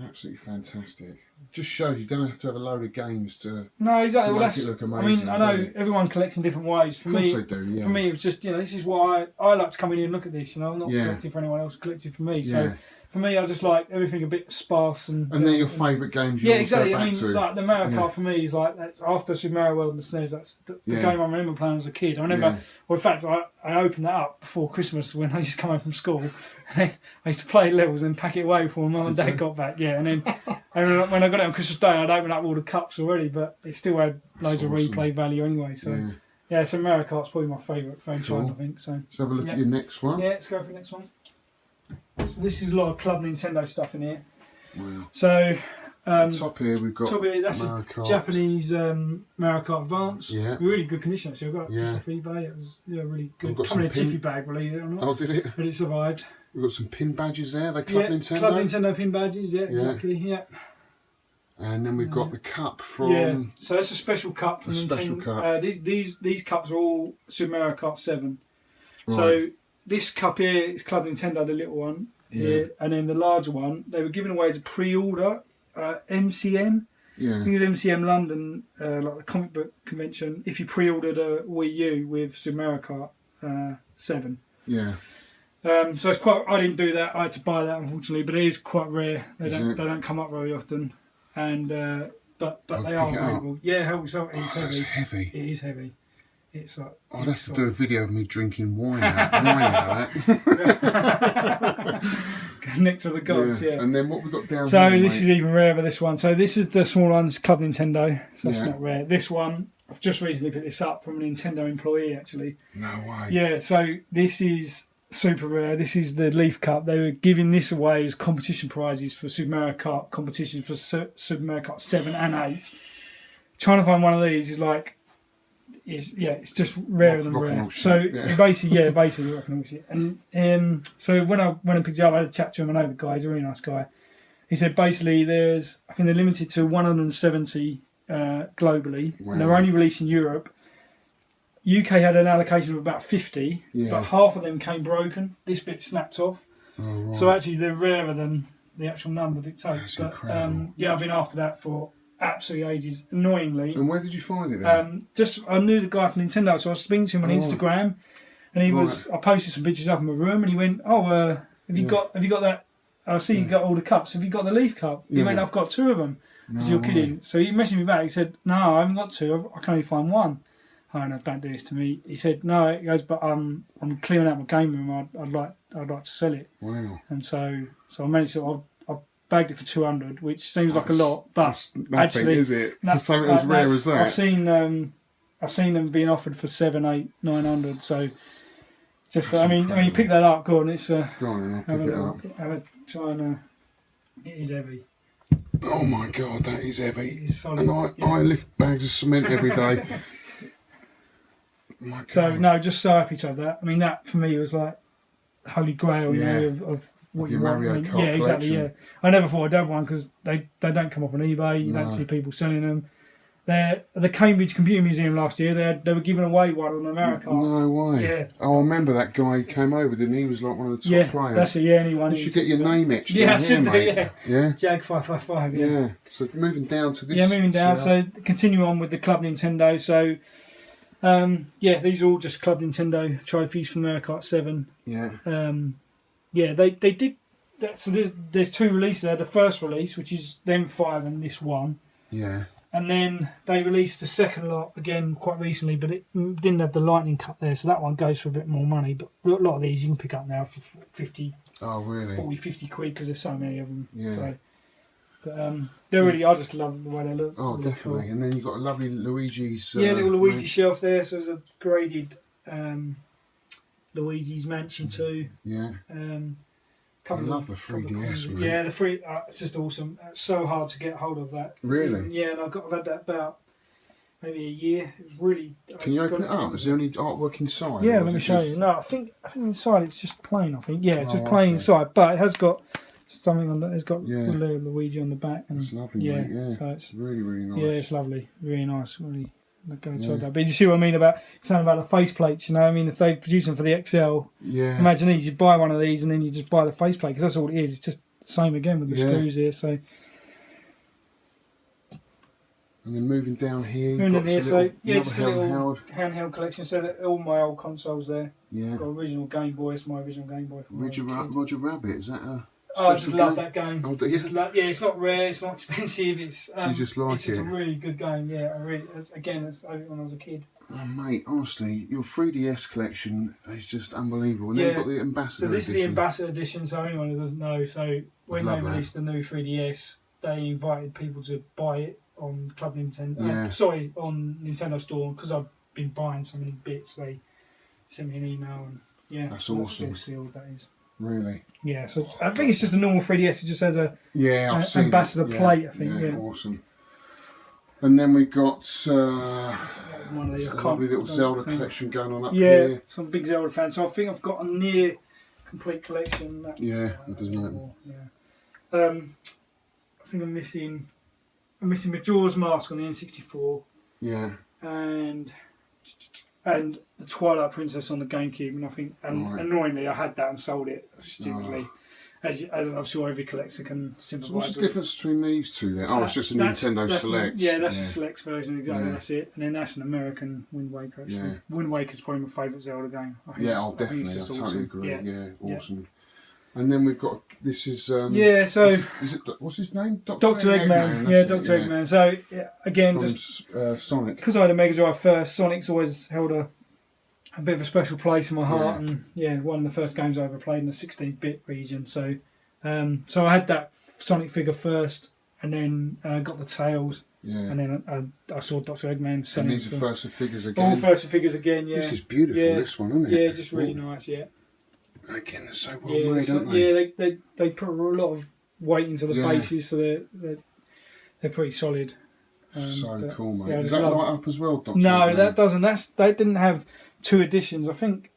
Absolutely fantastic. Just shows you don't have to have a load of games to. No, exactly. To make it look amazing. I mean, I know everyone collects in different ways. For me, they do. Yeah. For me, it was just this is why I like to come in here and look at this. I'm not collecting for anyone else. Collecting for me. So. For me, I just like everything a bit sparse and. And they're your favourite games. You exactly. Go back to. Like the Mario Kart for me is like that's after Super Mario World and the SNES. That's the game I remember playing as a kid. I remember. Well, in fact, I opened that up before Christmas when I used to come home from school, and then I used to play levels and pack it away before Mum and Dad got back. Yeah, and then when I got it on Christmas Day, I'd opened up all the cups already, but it still had loads of replay value anyway. So so Mario Kart's probably my favourite franchise. I think so. Let's have a look at your next one. Yeah, let's go for the next one. So this is a lot of Club Nintendo stuff in here. Wow. So top here we've got that's Mario a Kart. Japanese Mario Kart Advance. Yeah. Really good condition actually. I got it just off eBay. It was really good. Coming in a Tiffy bag, believe it or not. Oh, did it? But it survived. We've got some pin badges there. They Club Nintendo. Club Nintendo pin badges. Yeah, exactly. Yeah. And then we've got the cup from. So that's a special cup from Nintendo. Special cup. These cups are all Super Mario Kart 7. Right. So this cup here is Club Nintendo, the little one. Here, and then the larger one they were giving away as a pre-order MCM. I think it was MCM London, like the comic book convention. If you pre-ordered a Wii U with Super Mario Kart 7, so it's quite. I didn't do that. I had to buy that unfortunately, but it is quite rare. They don't come up very often, and but they are available. Yeah, it's heavy. It's heavy. It is heavy. It's like I'd have to do a video of me drinking wine out of that. Next to the gods, And then what we got down so here, this is even rarer, this one. So this is the small one's Club Nintendo. So that's not rare. This one, I've just recently picked this up from a Nintendo employee, actually. No way. Yeah, so this is super rare. This is the Leaf Cup. They were giving this away as competition prizes for Super Mario Kart competitions for Super Mario Kart 7 and 8. Trying to find one of these is like, it's just rarer than rare. So basically rock and roll shit. And so when I picked it up, I had a chat to him. I know the guy; he's a really nice guy. He said basically I think they're limited to 170 globally, and they're only released in Europe. UK had an allocation of about 50, but half of them came broken. This bit snapped off. Oh, right. So actually, they're rarer than the actual number dictates. That's incredible. I've been after that for absolutely ages, annoyingly. And where did you find it then? I knew the guy from Nintendo, so I was speaking to him on Instagram, and he was. I posted some pictures up in my room, and he went, "Oh, have you got that? I see you got all the cups. Have you got the Leaf Cup?" He went, "I've got 2 of them." because you're kidding. So he messaged me back. He said, no, I haven't got two. I can only find one. Oh no, don't do this to me. He said, no. He goes, but I'm clearing out my game room. I'd like to sell it. Wow. And so I managed to. I bagged it for 200, which seems like a lot, but nothing, actually, is it? For something as rare as that. I've seen them being offered for 700, 800, 900. So just for, I mean, you pick that up. Go on, it's go on, I'll pick it up. Have a try and it is heavy. Oh my god, that is heavy. It's solid, and I lift bags of cement every day. So no, just so happy to have that. I mean, that for me was like the holy grail, you know, of what you want. Mario Kart yeah, exactly. Yeah, I never thought I'd have one because they don't come up on eBay. You don't see people selling them. They're at the Cambridge Computer Museum last year. They were giving away one on America. No way. Yeah. Oh, I remember that guy came over, didn't he? He was like one of the top players. That's it. Yeah, anyone. You should get your name etched. Yeah, I should do. Mate. Yeah. JAG 555. Yeah. So moving down to this. Yeah, moving down. So continue on with the Club Nintendo. So. These are all just Club Nintendo trophies from Mario Kart 7. Yeah. They did that. So there's two releases there. The first release, which is them 5 and this one. Yeah. And then they released the second lot again quite recently, but it didn't have the lightning cut there, so that one goes for a bit more money. But a lot of these you can pick up now for 50. Oh, really? 40, 50 quid because there's so many of them. Yeah. So, but they're really, I just love the way they look. Oh, really definitely. cool. And then you've got a lovely Luigi's... little Luigi shelf there. So there's a graded Luigi's Mansion 2. Yeah. I love the 3DS, man. Yeah, it's just awesome. It's so hard to get hold of that. Really? Yeah, and I've had that about maybe a year. It's really... Can you open it up? Is there any artwork inside? Yeah, let me show you. No, I think inside it's just plain, I think. Yeah, it's just plain inside, but it has got... something on that. It's got Luigi on the back. And it's lovely, mate. Yeah, so it's really, really nice. Yeah, it's lovely. Really nice. Really going to that. But you see what I mean about something about the faceplates, you know? I mean, if they produce them for the XL, imagine these. You buy one of these and then you just buy the faceplate because that's all it is. It's just the same again with the screws here. So. And then moving down here, just a little handheld collection. So that all my old consoles there. Yeah. Got original Game Boy. It's my original Game Boy. Roger Rabbit. Is that a? Oh, I just love that game. Oh, it's not rare, it's not expensive. It's you just like it's just a really good game. Yeah, it's when I was a kid. Oh, mate, honestly, your 3DS collection is just unbelievable. And then you've got the Ambassador edition. So this is the Ambassador edition. So anyone who doesn't know, so when they released the new 3DS, they invited people to buy it on Club Nintendo. On Nintendo Store because I've been buying so many bits. They sent me an email and that's awesome. Still sealed. That is. Really? Yeah, so I think it's just a normal 3DS. It just has a Ambassador plate, I think. Yeah, awesome. And then we've got one of a lovely little Zelda collection going on up here. Yeah, some big Zelda fans. So I think I've got a near complete collection. That doesn't matter. Yeah. I think I'm missing Majora's Mask on the N64. Yeah. And the Twilight Princess on the GameCube, and I think, annoyingly, I had that and sold it stupidly, as I'm sure every collector can sympathise with. What's the difference between these two then? Oh, it's just a Nintendo Select. That's a Select version, exactly, that's it. And then that's an American Wind Waker, actually. Yeah. Wind Waker's probably my favourite Zelda game. Definitely, I totally agree. Yeah, awesome. And then we've got, this is... what's his name? Dr. Eggman. Yeah, Dr. Eggman. So, again, from Sonic. Because I had a Mega Drive first, Sonic's always held a bit of a special place in my heart. And, one of the first games I ever played in the 16-bit region. So I had that Sonic figure first, and then got the Tails. Yeah. And then I saw Dr. Eggman selling. And these are first figures again? All first figures again, yeah. This is beautiful, this one, isn't it? Yeah, just really nice, yeah. Again, they're so well made, aren't they? Yeah, they put a lot of weight into the bases, so they're pretty solid. So cool, mate. Does that light up as well, Dr. No, that doesn't. They didn't have 2 editions. I think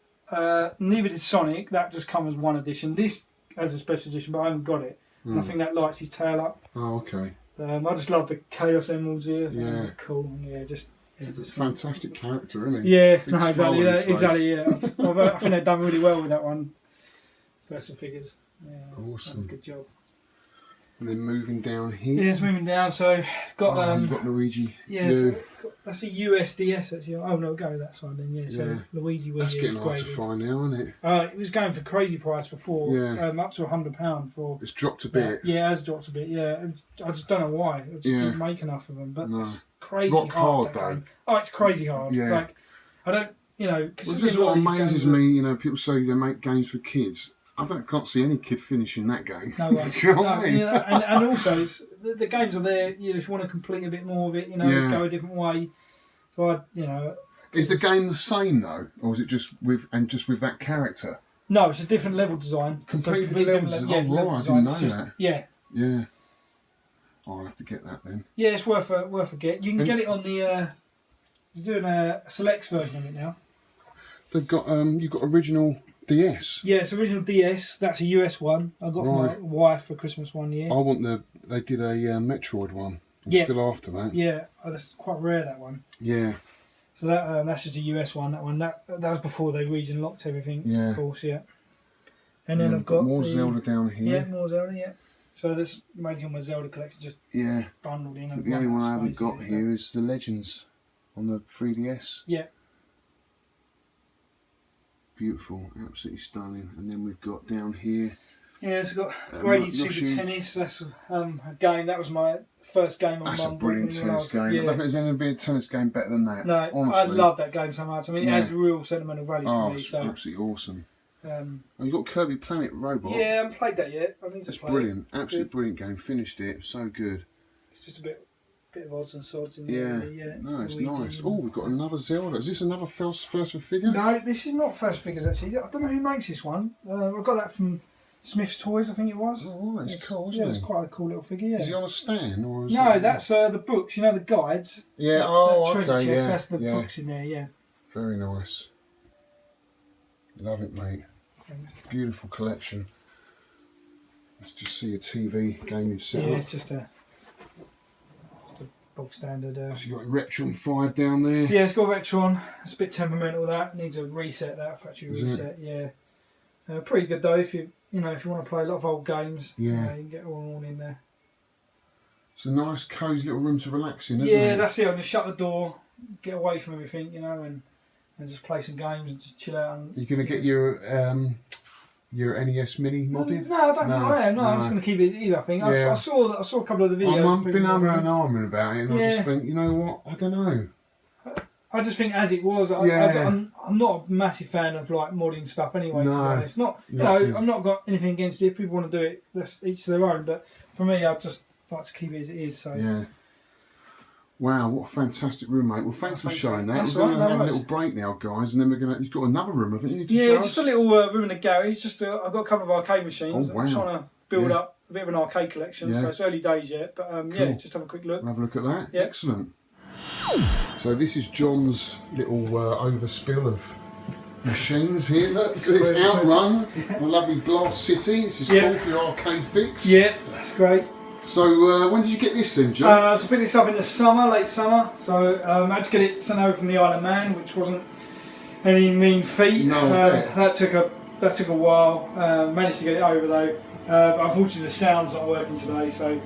neither did Sonic. That just comes as 1 edition. This has a special edition, but I haven't got it. And I think that lights his tail up. Oh, okay. I just love the Chaos Emeralds here. Yeah. Cool. Yeah, just fantastic character, isn't he? Yeah, no, exactly. Yeah. I think they've done really well with that one. First figures. Yeah, awesome. Good job. And then moving down here. Yeah, it's moving down. So got you've got Luigi. Yeah, so that's a USDS actually. Oh no, go that side then. Yeah, so Luigi. That's getting hard to find now, isn't it? It was going for crazy price before. Yeah. Up to £100 for. It's dropped a bit. Yeah, it has dropped a bit. Yeah, I just don't know why. I just didn't make enough of them, but it's crazy hard though. Game. Oh, it's crazy hard. Yeah. Like I don't, This is what amazes me. People say they make games for kids. Can't see any kid finishing that game. No way. Do you know what I mean? And also, it's, the games are there. You just want to complete a bit more of it. Go a different way. So Is the game the same though, or is it just with that character? No, it's a different level design. Completely different level. Right, I didn't know that. Yeah. Yeah. I'll have to get that then. Yeah, it's worth a get. You can get it on the. You're doing a Selects version of it now. They've got you've got original DS. Yeah, it's original DS. That's a US one. I got for my wife for Christmas one year. I want they did a Metroid one. I'm still after that. Yeah, that's quite rare, that one. Yeah. So that's just a US one. That was before they region locked everything. Yeah. Of course, yeah. And then I've got more Zelda down here. Yeah, more Zelda. Yeah. So this made on my Zelda collection just bundled in. The only one I haven't got here is the Legends on the 3DS. Yeah. Beautiful, absolutely stunning. And then we've got down here. Yeah, it's got Graded Super Tennis. That's a game. That was my first game on That's a brilliant tennis game. Yeah. I don't think there's ever been a tennis game better than that. No, honestly. I love that game so much. I mean, it has a real sentimental value for me. It's absolutely awesome. You've got Kirby Planet Robot. Yeah, I haven't played that yet. It's brilliant. Absolutely brilliant game. Finished it. So good. It's just a bit of odds and sods in there. Yeah. No, it's nice. Oh, we've got another Zelda. Is this another first for figure? No, this is not first figures actually. I don't know who makes this one. I got that from Smith's Toys, I think it was. Oh, it's cool, isn't it? It's quite a cool little figure, yeah. Is he on a stand? Or is that's the books, the guides. Yeah, that treasure chest, that's the books in there, yeah. Very nice. Love it, mate. Thanks. Beautiful collection. Let's just see a TV gaming setup. Yeah, it's just a bog standard. So you've got a Retron 5 down there. Yeah, it's got a Retron. It's a bit temperamental, that. Needs a reset, factory reset, yeah. Pretty good though if you want to play a lot of old games. Yeah, you can get all in there. It's a nice, cosy little room to relax in, isn't it? Yeah, that's it. I'll just shut the door, get away from everything, and just play some games and just chill out. You're going to get your NES Mini modded? No, I don't think I am. No, I'm just going to keep it as it is, I think. I saw a couple of the videos. I've been arguing about it, and I just think, you know what? I don't know. I just think as it was, I'm not a massive fan of like modding stuff anyway. To be honest, I'm not got anything against it. If people want to do it, that's each to their own. But for me, I just like to keep it as it is. So yeah. Wow, what a fantastic room, mate. Well, thanks for showing that. We're going to have a little break now, guys, and then you've got another room, haven't you? Just a little room in the garage. I've got a couple of arcade machines. I'm trying to build up a bit of an arcade collection. So it's early days yet, but cool. Just have a quick look. Have a look at that. Yeah. Excellent. So this is John's little overspill of machines here. Look, it's Outrun, my lovely Glass City. This is cool for your arcade fix. Yeah, that's great. So when did you get this then, John? So I picked this up in the late summer. So I had to get it sent over from the Isle of Man, which wasn't any mean feat. No, that took a while. Managed to get it over though. But unfortunately the sound's not working today, so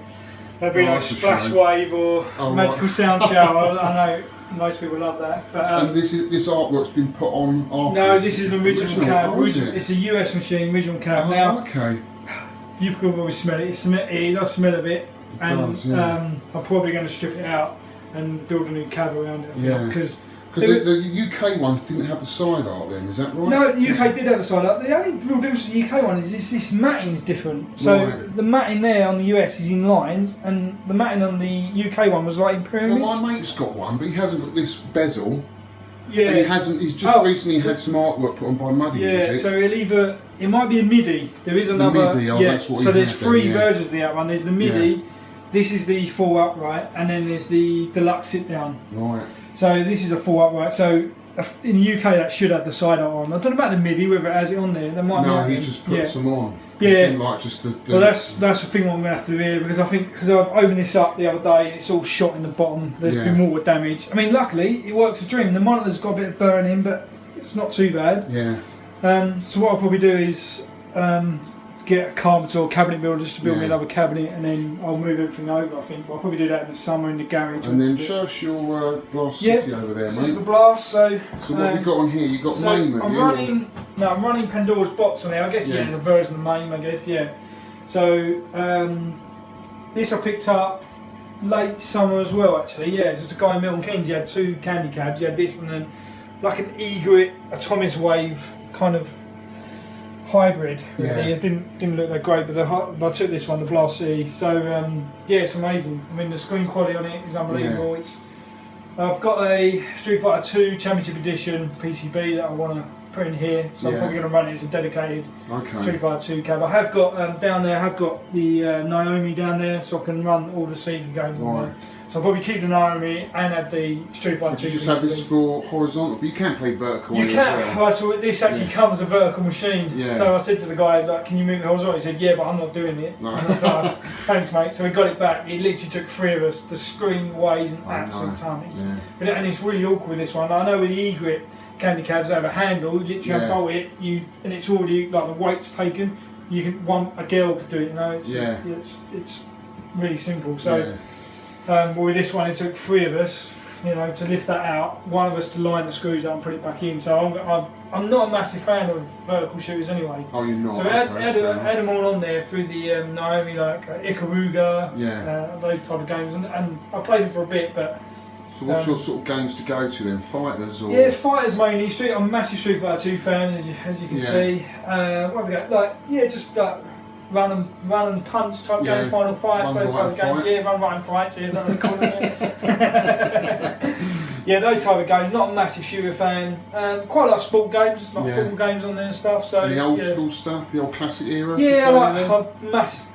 there'll be no splash wave or magical sound shower. I know most people love that. But, and this artwork's been put on after? No, this is an original cab. It's a US machine, original cab. Now, okay. You can probably smell it. It does smell a bit, and I'm probably going to strip it out and build a new cab around it. Because the UK ones didn't have the side art then, is that right? No, the UK did have the side art. The only real difference with the UK one is this matting's different. So the matting there on the US is in lines, and the matting on the UK one was like in pyramids. Well, my mate's got one, but he hasn't got this bezel. Yeah. And he's just recently had some artwork put on by Muddy. Yeah, so it might be a MIDI. There is another. The MIDI, that's what so there's three versions of the outrun. There's the MIDI, this is the full upright, and then there's the deluxe sit down. Right. So this is a full upright. So in the UK that should have the side art on. I don't know about the MIDI, whether it has it on there. He's just put some on. Yeah. Like just the well, that's the thing I'm going to have to do here, because because I've opened this up the other day and it's all shot in the bottom. There's been more damage. I mean, luckily it works a dream. The monitor's got a bit of burning, but it's not too bad. Yeah. So what I'll probably do is get a carpenter or cabinet builder just to build me another cabinet, and then I'll move everything over. I think I'll probably do that in the summer in the garage. And then show us your Glass City over there, mate. This is the Blast. So what have you got on here? You got MAME, have you? I'm running Pandora's Box on there. I guess it's a version of MAME, I guess. Yeah. So this I picked up late summer as well. Actually, yeah. Just a guy in Milton Keynes. He had 2 candy cabs. He had this and then like an egret, a Thomas Wave kind of hybrid. Really. It didn't look that great, but I took this one, the Blast City. So yeah, it's amazing. I mean, the screen quality on it is unbelievable. I've got a Street Fighter 2 Championship Edition PCB that I want to put in here, so I'm probably going to run it as a dedicated Street Fighter 2 cab. I have got down there. I have got the Naomi down there, so I can run all the Sega games on there. So I'll probably keep the Naomi and have the Street Fighter 2. You just have this for horizontal, but you can play vertical. You can. As well. So this actually comes a vertical machine. Yeah. So I said to the guy, like, "Can you move it horizontal?" He said, "Yeah, but I'm not doing it." No. And I was like, "Thanks, mate." So we got it back. It literally took 3 of us. The screen weighs an absolute ton. And it's really awkward with this one. I know with the egret candy cabs they have a handle. You literally unbolt it, and it's already like the weight's taken. You can a girl could do it. You know, it's really simple. So. But with this one, it took 3 of us, you know, to lift that out. 1 of us to line the screws up and put it back in. So I'm not a massive fan of vertical shooters anyway. Oh, you're not? So I had them all on there through the Naomi, like Ikaruga, those type of games, and I played them for a bit. But so what's your sort of games to go to then? Fighters or? Yeah, fighters mainly. I'm a massive Street Fighter 2 fan, as you can see. What have we got? Like just like. Run and punch type games, final fights, those type of games. Yeah, run and fights. Yeah, that's what they call it. Yeah, those type of games. Not a massive shooter fan. Quite a lot of sport games, like football games on there and stuff. So the old school stuff, the old classic era. Yeah, I'm a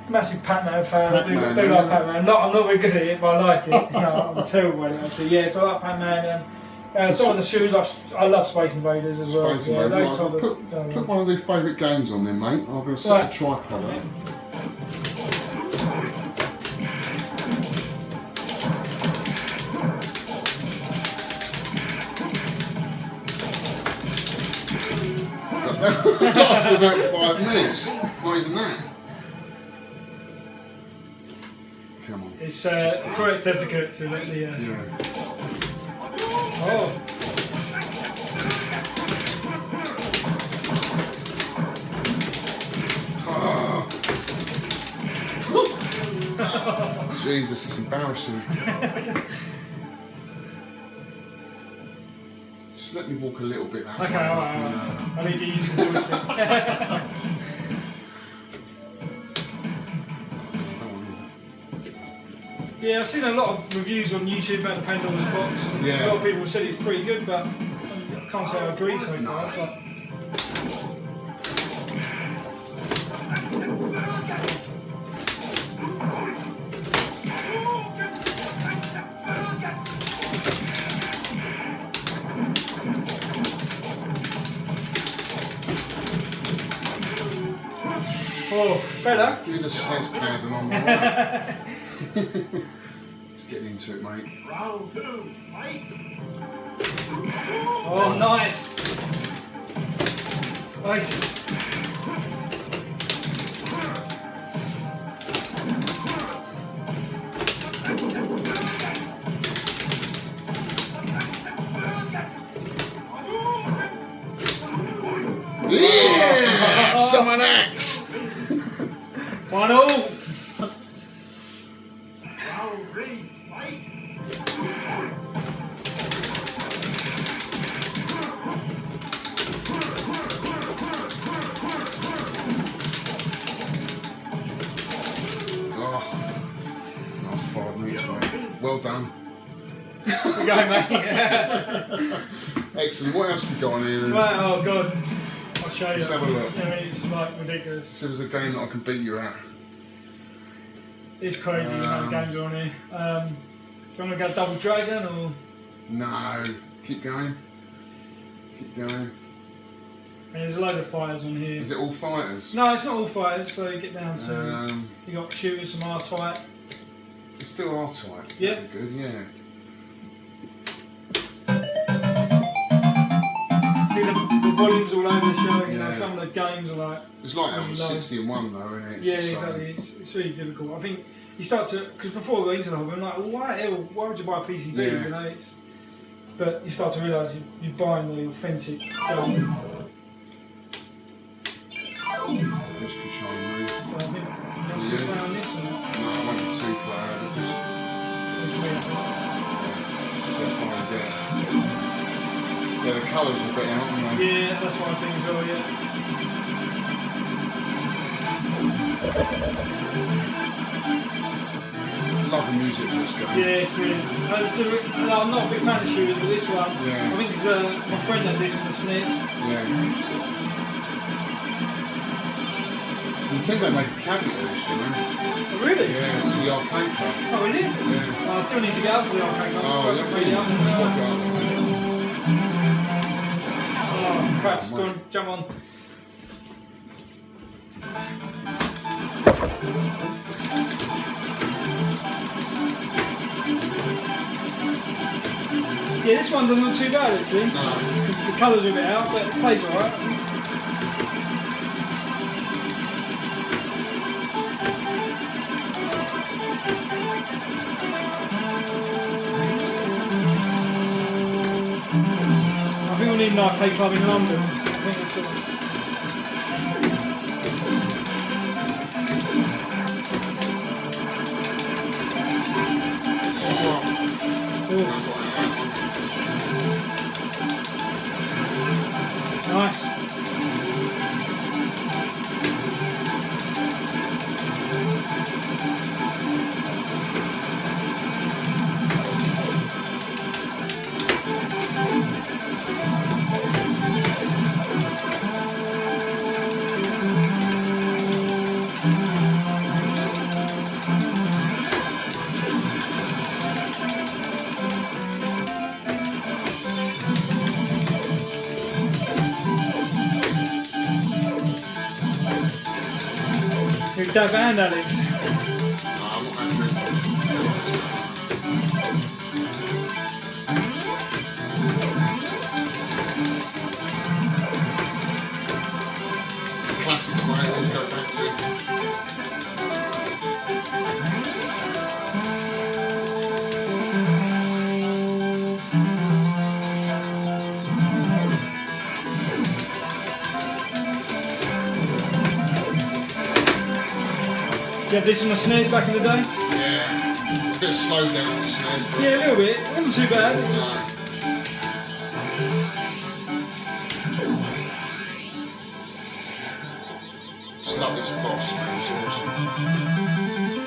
massive Pac-Man fan. I do like Pac-Man. I'm not very good at it, but I like it. You know, I'm terrible at it actually. Yeah, so I like Pac-Man. Some of the shoes, I love Space Invaders as well. Those type of, put one of their favourite games on there, mate. I'm going to set a tripod up. Lasted about 5 minutes. Not even that. Come on. It's correct etiquette to let the. Oh. Jesus, it's embarrassing. Just let me walk a little bit that way. Okay, alright. I need to use the joystick. Yeah, I've seen a lot of reviews on YouTube about the Pandora's Box. And a lot of people said it's pretty good, but I can't say I agree so far. So. Oh, better. Give me the SNES pad and I'm alright. Just getting into it, mate. Round 2, fight! Oh, nice. Nice. Yeah! Someone acts! 1-0. Round 3, fight! Oh, last 5 minutes, mate. Well done. We go, mate. Excellent. What else we got on here then? Right, oh god. I'll show you. Let's have a look. I mean, it's like ridiculous. So there's a game that I can beat you at. It's crazy how many games are on here. Do you want to go Double Dragon or? No. Keep going. Keep going. And there's a load of fighters on here. Is it all fighters? No, it's not all fighters, so you get down to... you got shooters, some R-Type. It's still R-Type. Yeah. Good, yeah. See the volume's all over the show. You know, Yeah. some of the games are like. It's like having really low. 60 and 1 though, isn't it? It's Yeah, the same. exactly. It's really difficult. I think you start to, because before I got into the hobby, I'm like, why would you buy a PCB? Yeah. You know, but you start to realise you're buying the authentic game. Just controlling me. So I think you want to Yeah. play on this or not? No, I won't be 2-player, just so far I get. Yeah, the colours are a bit out, aren't they? Yeah, that's what I think as well, yeah. Love the music of this game. Yeah, it's brilliant. I'm not a big fan of shooters, but this one, Yeah. I think it's my friend had this in the SNES. Yeah. Nintendo made a cabinet of this, you know? Oh, really? Yeah, it's the arcade club. Oh, is it? Yeah. Oh, I still need to get out to the arcade club. Oh, It's yeah, really up and yeah. Oh, crap, go on, jump on. Yeah, this one doesn't look too bad actually. No. The colours are a bit out, but it plays alright. I think we need an arcade club in London. I think that's all. Nice. You're Dave and Alex. I'm classics, mate, I always go back to. You had this on the SNES back in the day? Yeah, a bit of slow down on SNES, but Yeah, a little bit. It wasn't too bad. It was, just love this boss, man, it's awesome.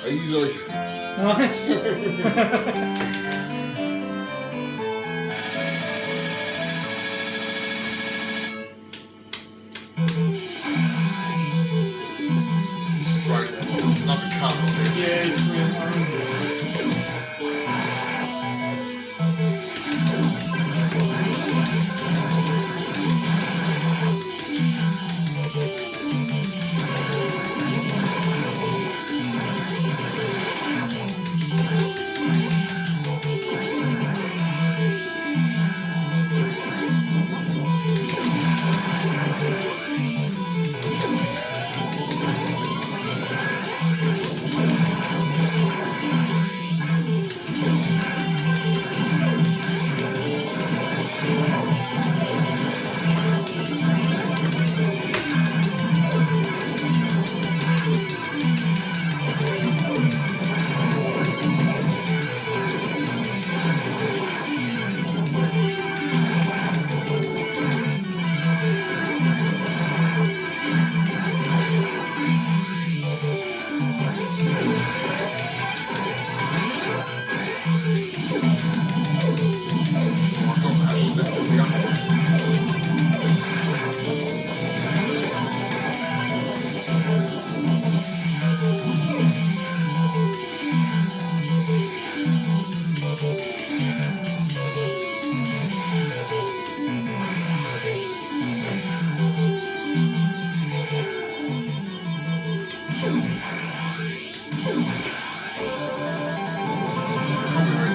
Easily. nice. This is great. Love the cut on this. Yeah, it's brilliant.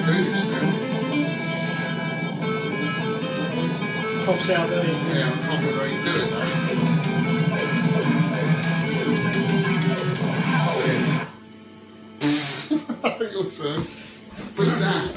Do this now. Pops out there. Yeah, I can't remember how you do it though. Your turn. Beat that.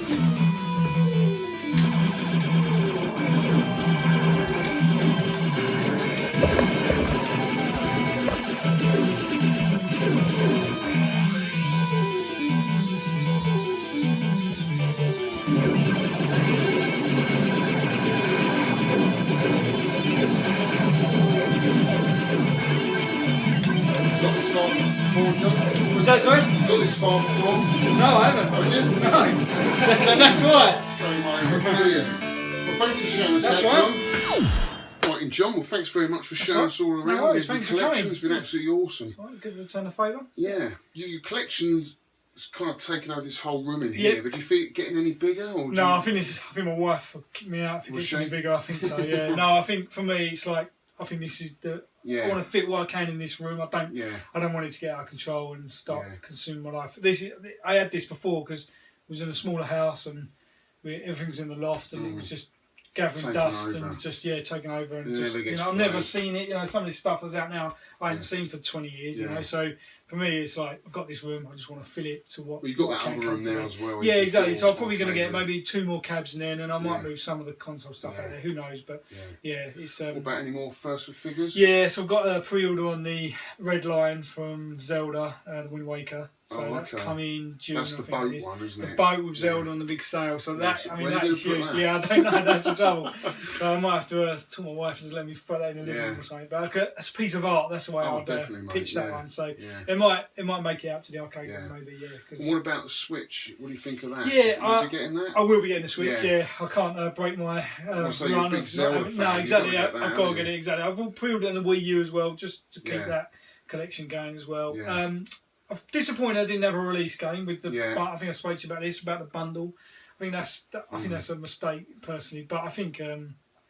Got this far before, John? Was that sorry? Got this far before? No, I haven't. Haven't you? No. That's right. Very much. Brilliant. Well, thanks for showing us That's that, right. John. Right, and John, well, thanks very much for showing right. us all No around. worries, Your thanks for collection coming. has been absolutely awesome. Right, good return a favour. Yeah, your collection's kind of taken over this whole room in here. Yep. But do you feel it getting any bigger? Or do No, you... I think my wife will kick me out if it Will gets she? any bigger. I think so. Yeah. No, I think for me it's like I think this is the. Yeah. I want to fit what I can in this room. I don't. Yeah. I don't want it to get out of control and start Yeah. consuming my life. I had this before because it was in a smaller house and everything was in the loft and it was just gathering Taking dust over. and just taking over and It just never gets I've never played. seen it. Some of this stuff that's out now I haven't seen for 20 years. Yeah. So for me it's like I've got this room. I just want to fill it to what. Well, you've got what that I can other room there comfortably. as well. Yeah, You can exactly. put So I'm all probably going to arcade get room. maybe 2 more cabs in there, and then I might Yeah. move some of the console stuff out there. Who knows? But yeah, it's. What about any more first with figures? Yeah, so I've got a pre-order on the Red Line from Zelda, the Wind Waker. So Oh, that's okay. coming June. That's I the think it boat is. one, isn't The it? boat with Zelda Yeah. on the big sail. So Yes. that, I mean, Where are you that's gonna put huge. that? Yeah, I don't know. That's the trouble. So I might have to tell my wife to let me put that in the living Yeah. room or something. But it's a piece of art. That's the way Oh, I'd definitely, mate, pitch that yeah. one. So Yeah. it might make it out to the arcade Yeah. room maybe. Yeah. 'Cause And what about the Switch? What do you think of that? Yeah, Will you be getting that? I will be getting the Switch. Yeah. Yeah, I can't break my so you're a run big of Zelda no, fan. You've exactly. gotta get that, I've got to haven't get you? it exactly. I've pre-ordered on the Wii U as well, just to keep Yeah. that collection going as well. Yeah. I'm disappointed I didn't have a release game with the. Yeah. But I think I spoke to you about this about the bundle. I think that's a mistake personally, but I think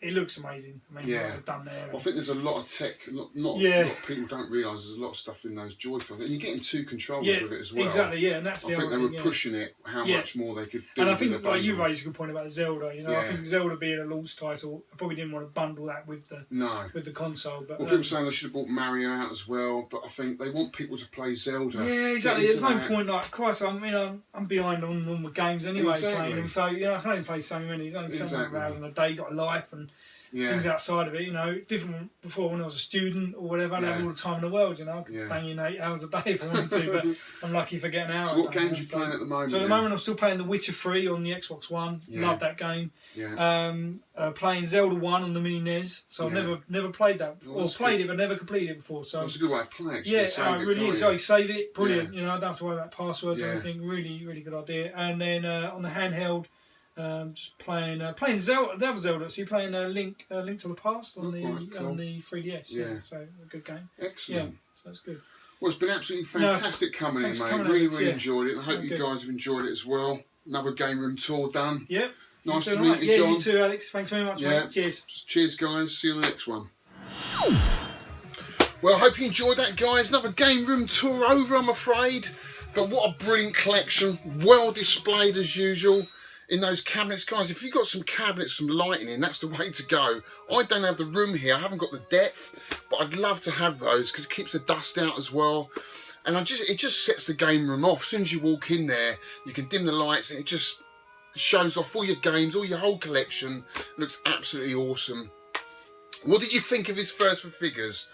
it looks amazing. I mean, Yeah. what they've done there. I think there's a lot of tech. Not Yeah. a lot of people don't realise there's a lot of stuff in those Joy-Con, and you're getting 2 controllers Yeah, with it as well. exactly. Yeah, and that's I the think other they were thing, yeah. pushing it. How Yeah. much more they could do. And I with think, the like you bundle. raised a good point about Zelda. I Yeah. think Zelda being a launch title, I probably didn't want to bundle that with the No. console. But Well, people saying they should have brought Mario out as well, but I think they want people to play Zelda. yeah, exactly. Get There's no into that. point. Like, Christ, I'm behind on normal games anyway, Exactly. playing them. So I can only play so many. There's only so many Exactly. hours in a day. Got a life and things outside of it. Different from before when I was a student or whatever. I had all the time in the world. I could Yeah. bang in 8 hours a day if I wanted to. But I'm lucky if I get an hour. So a what day, games are you playing at the moment? So at the then? moment I'm still playing The Witcher 3 on the Xbox One. Yeah. Love that game. Yeah. Playing Zelda 1 on the mini NES. So I've Yeah. never played that. Oh, Or that's played good. it but never completed it before. So That's a good way to play. Actually. yeah, Save it really can't is. you? So you save it, brilliant. Yeah. I don't have to worry about passwords or Yeah. anything. Really, really good idea. And then on the handheld, just playing Zelda, the other Zelda. So you're playing Link to the Past on Oh, right, cool. on the 3DS. Yeah. So a good game. Excellent. Yeah, so that's good. Well, it's been absolutely No, fantastic coming in, thanks for mate. coming, Really, Alex, really yeah. enjoyed it. And I hope Oh, you good. guys have enjoyed it as well. Another game room tour done. Yep. Nice to Doing meet all right. you, Yeah, John. you too, Alex. Thanks very much, Yeah. mate. Cheers. Cheers, guys. See you in the next one. Well, I hope you enjoyed that, guys. Another game room tour over, I'm afraid. But what a brilliant collection. Well displayed as usual in those cabinets. Guys, if you've got some cabinets, some lighting in, that's the way to go. I don't have the room here. I haven't got the depth, but I'd love to have those because it keeps the dust out as well. And it just sets the game room off. As soon as you walk in there, you can dim the lights and it just shows off all your games, all your whole collection. It looks absolutely awesome. What did you think of his first for figures?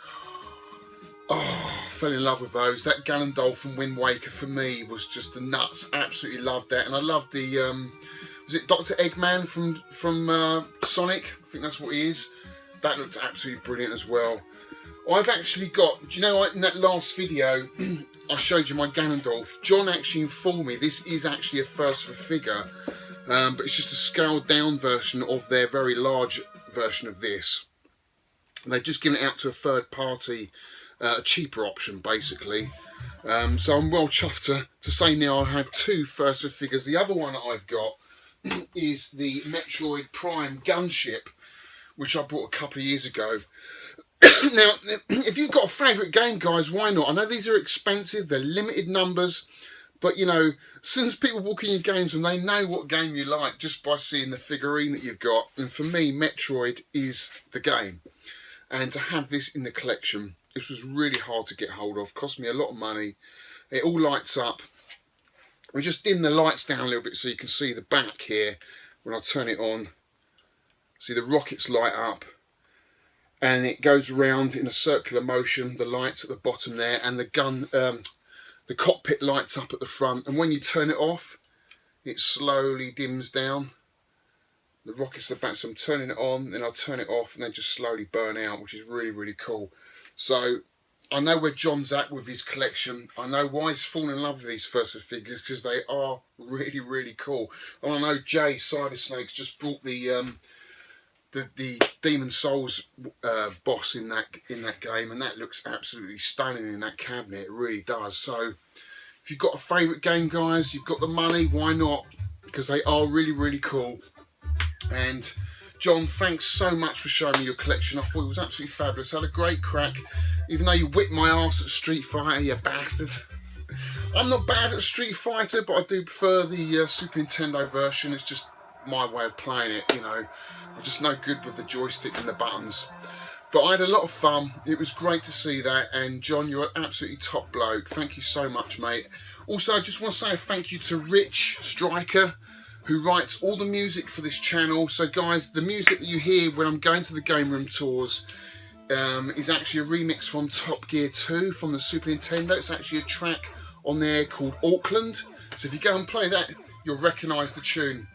Oh, I fell in love with those. That Ganondorf from Wind Waker for me was just the nuts. Absolutely loved that. And I loved the, was it Dr. Eggman from Sonic? I think that's what he is. That looked absolutely brilliant as well. I've actually got, do you know, in that last video, I showed you my Ganondorf. John actually informed me this is actually a first for figure, but it's just a scaled down version of their very large version of this. And they've just given it out to a third party, a cheaper option basically. So I'm well chuffed to say now I have 2 first for figures. The other one that I've got is the Metroid Prime gunship, which I bought a couple of years ago. Now, if you've got a favourite game, guys, why not? I know these are expensive, they're limited numbers, but you know, as soon as people walk in your games room, they know what game you like just by seeing the figurine that you've got. And for me, Metroid is the game. And to have this in the collection, this was really hard to get hold of, cost me a lot of money. It all lights up. We just dim the lights down a little bit so you can see the back here when I turn it on. See the rockets light up. And it goes around in a circular motion, the lights at the bottom there, and the gun, the cockpit lights up at the front. And when you turn it off, it slowly dims down. The rockets at the back, so I'm turning it on, then I'll turn it off, and they just slowly burn out, which is really, really cool. So I know where John's at with his collection. I know why he's fallen in love with these first figures, because they are really, really cool. And I know Jay Cider Snake's just brought the Demon Souls boss in that game, and that looks absolutely stunning in that cabinet. It really does. So if you've got a favourite game, guys, you've got the money, why not? Because they are really, really cool. And John, thanks so much for showing me your collection. I thought it was absolutely fabulous. I had a great crack, even though you whipped my arse at Street Fighter, you bastard. I'm not bad at Street Fighter, but I do prefer the Super Nintendo version. It's just my way of playing it, you know. I'm just no good with the joystick and the buttons. But I had a lot of fun. It was great to see that. And John, you're an absolutely top bloke. Thank you so much, mate. Also, I just want to say a thank you to Rich Striker, who writes all the music for this channel. So guys, the music that you hear when I'm going to the game room tours is actually a remix from Top Gear 2 from the Super Nintendo. It's actually a track on there called Auckland. So if you go and play that, you'll recognise the tune.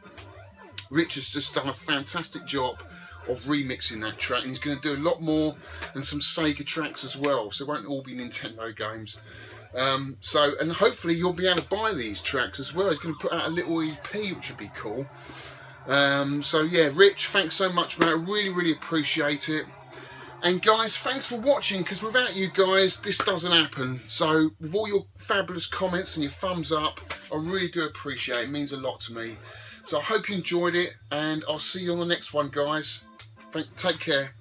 Rich has just done a fantastic job of remixing that track, and he's going to do a lot more, and some Sega tracks as well, so it won't all be Nintendo games. And hopefully you'll be able to buy these tracks as well. He's going to put out a little EP, which would be cool. So yeah, Rich, thanks so much, mate. I really, really appreciate it. And guys, thanks for watching, because without you guys, this doesn't happen. So with all your fabulous comments and your thumbs up, I really do appreciate it. It means a lot to me. So I hope you enjoyed it, and I'll see you on the next one, guys. Take care.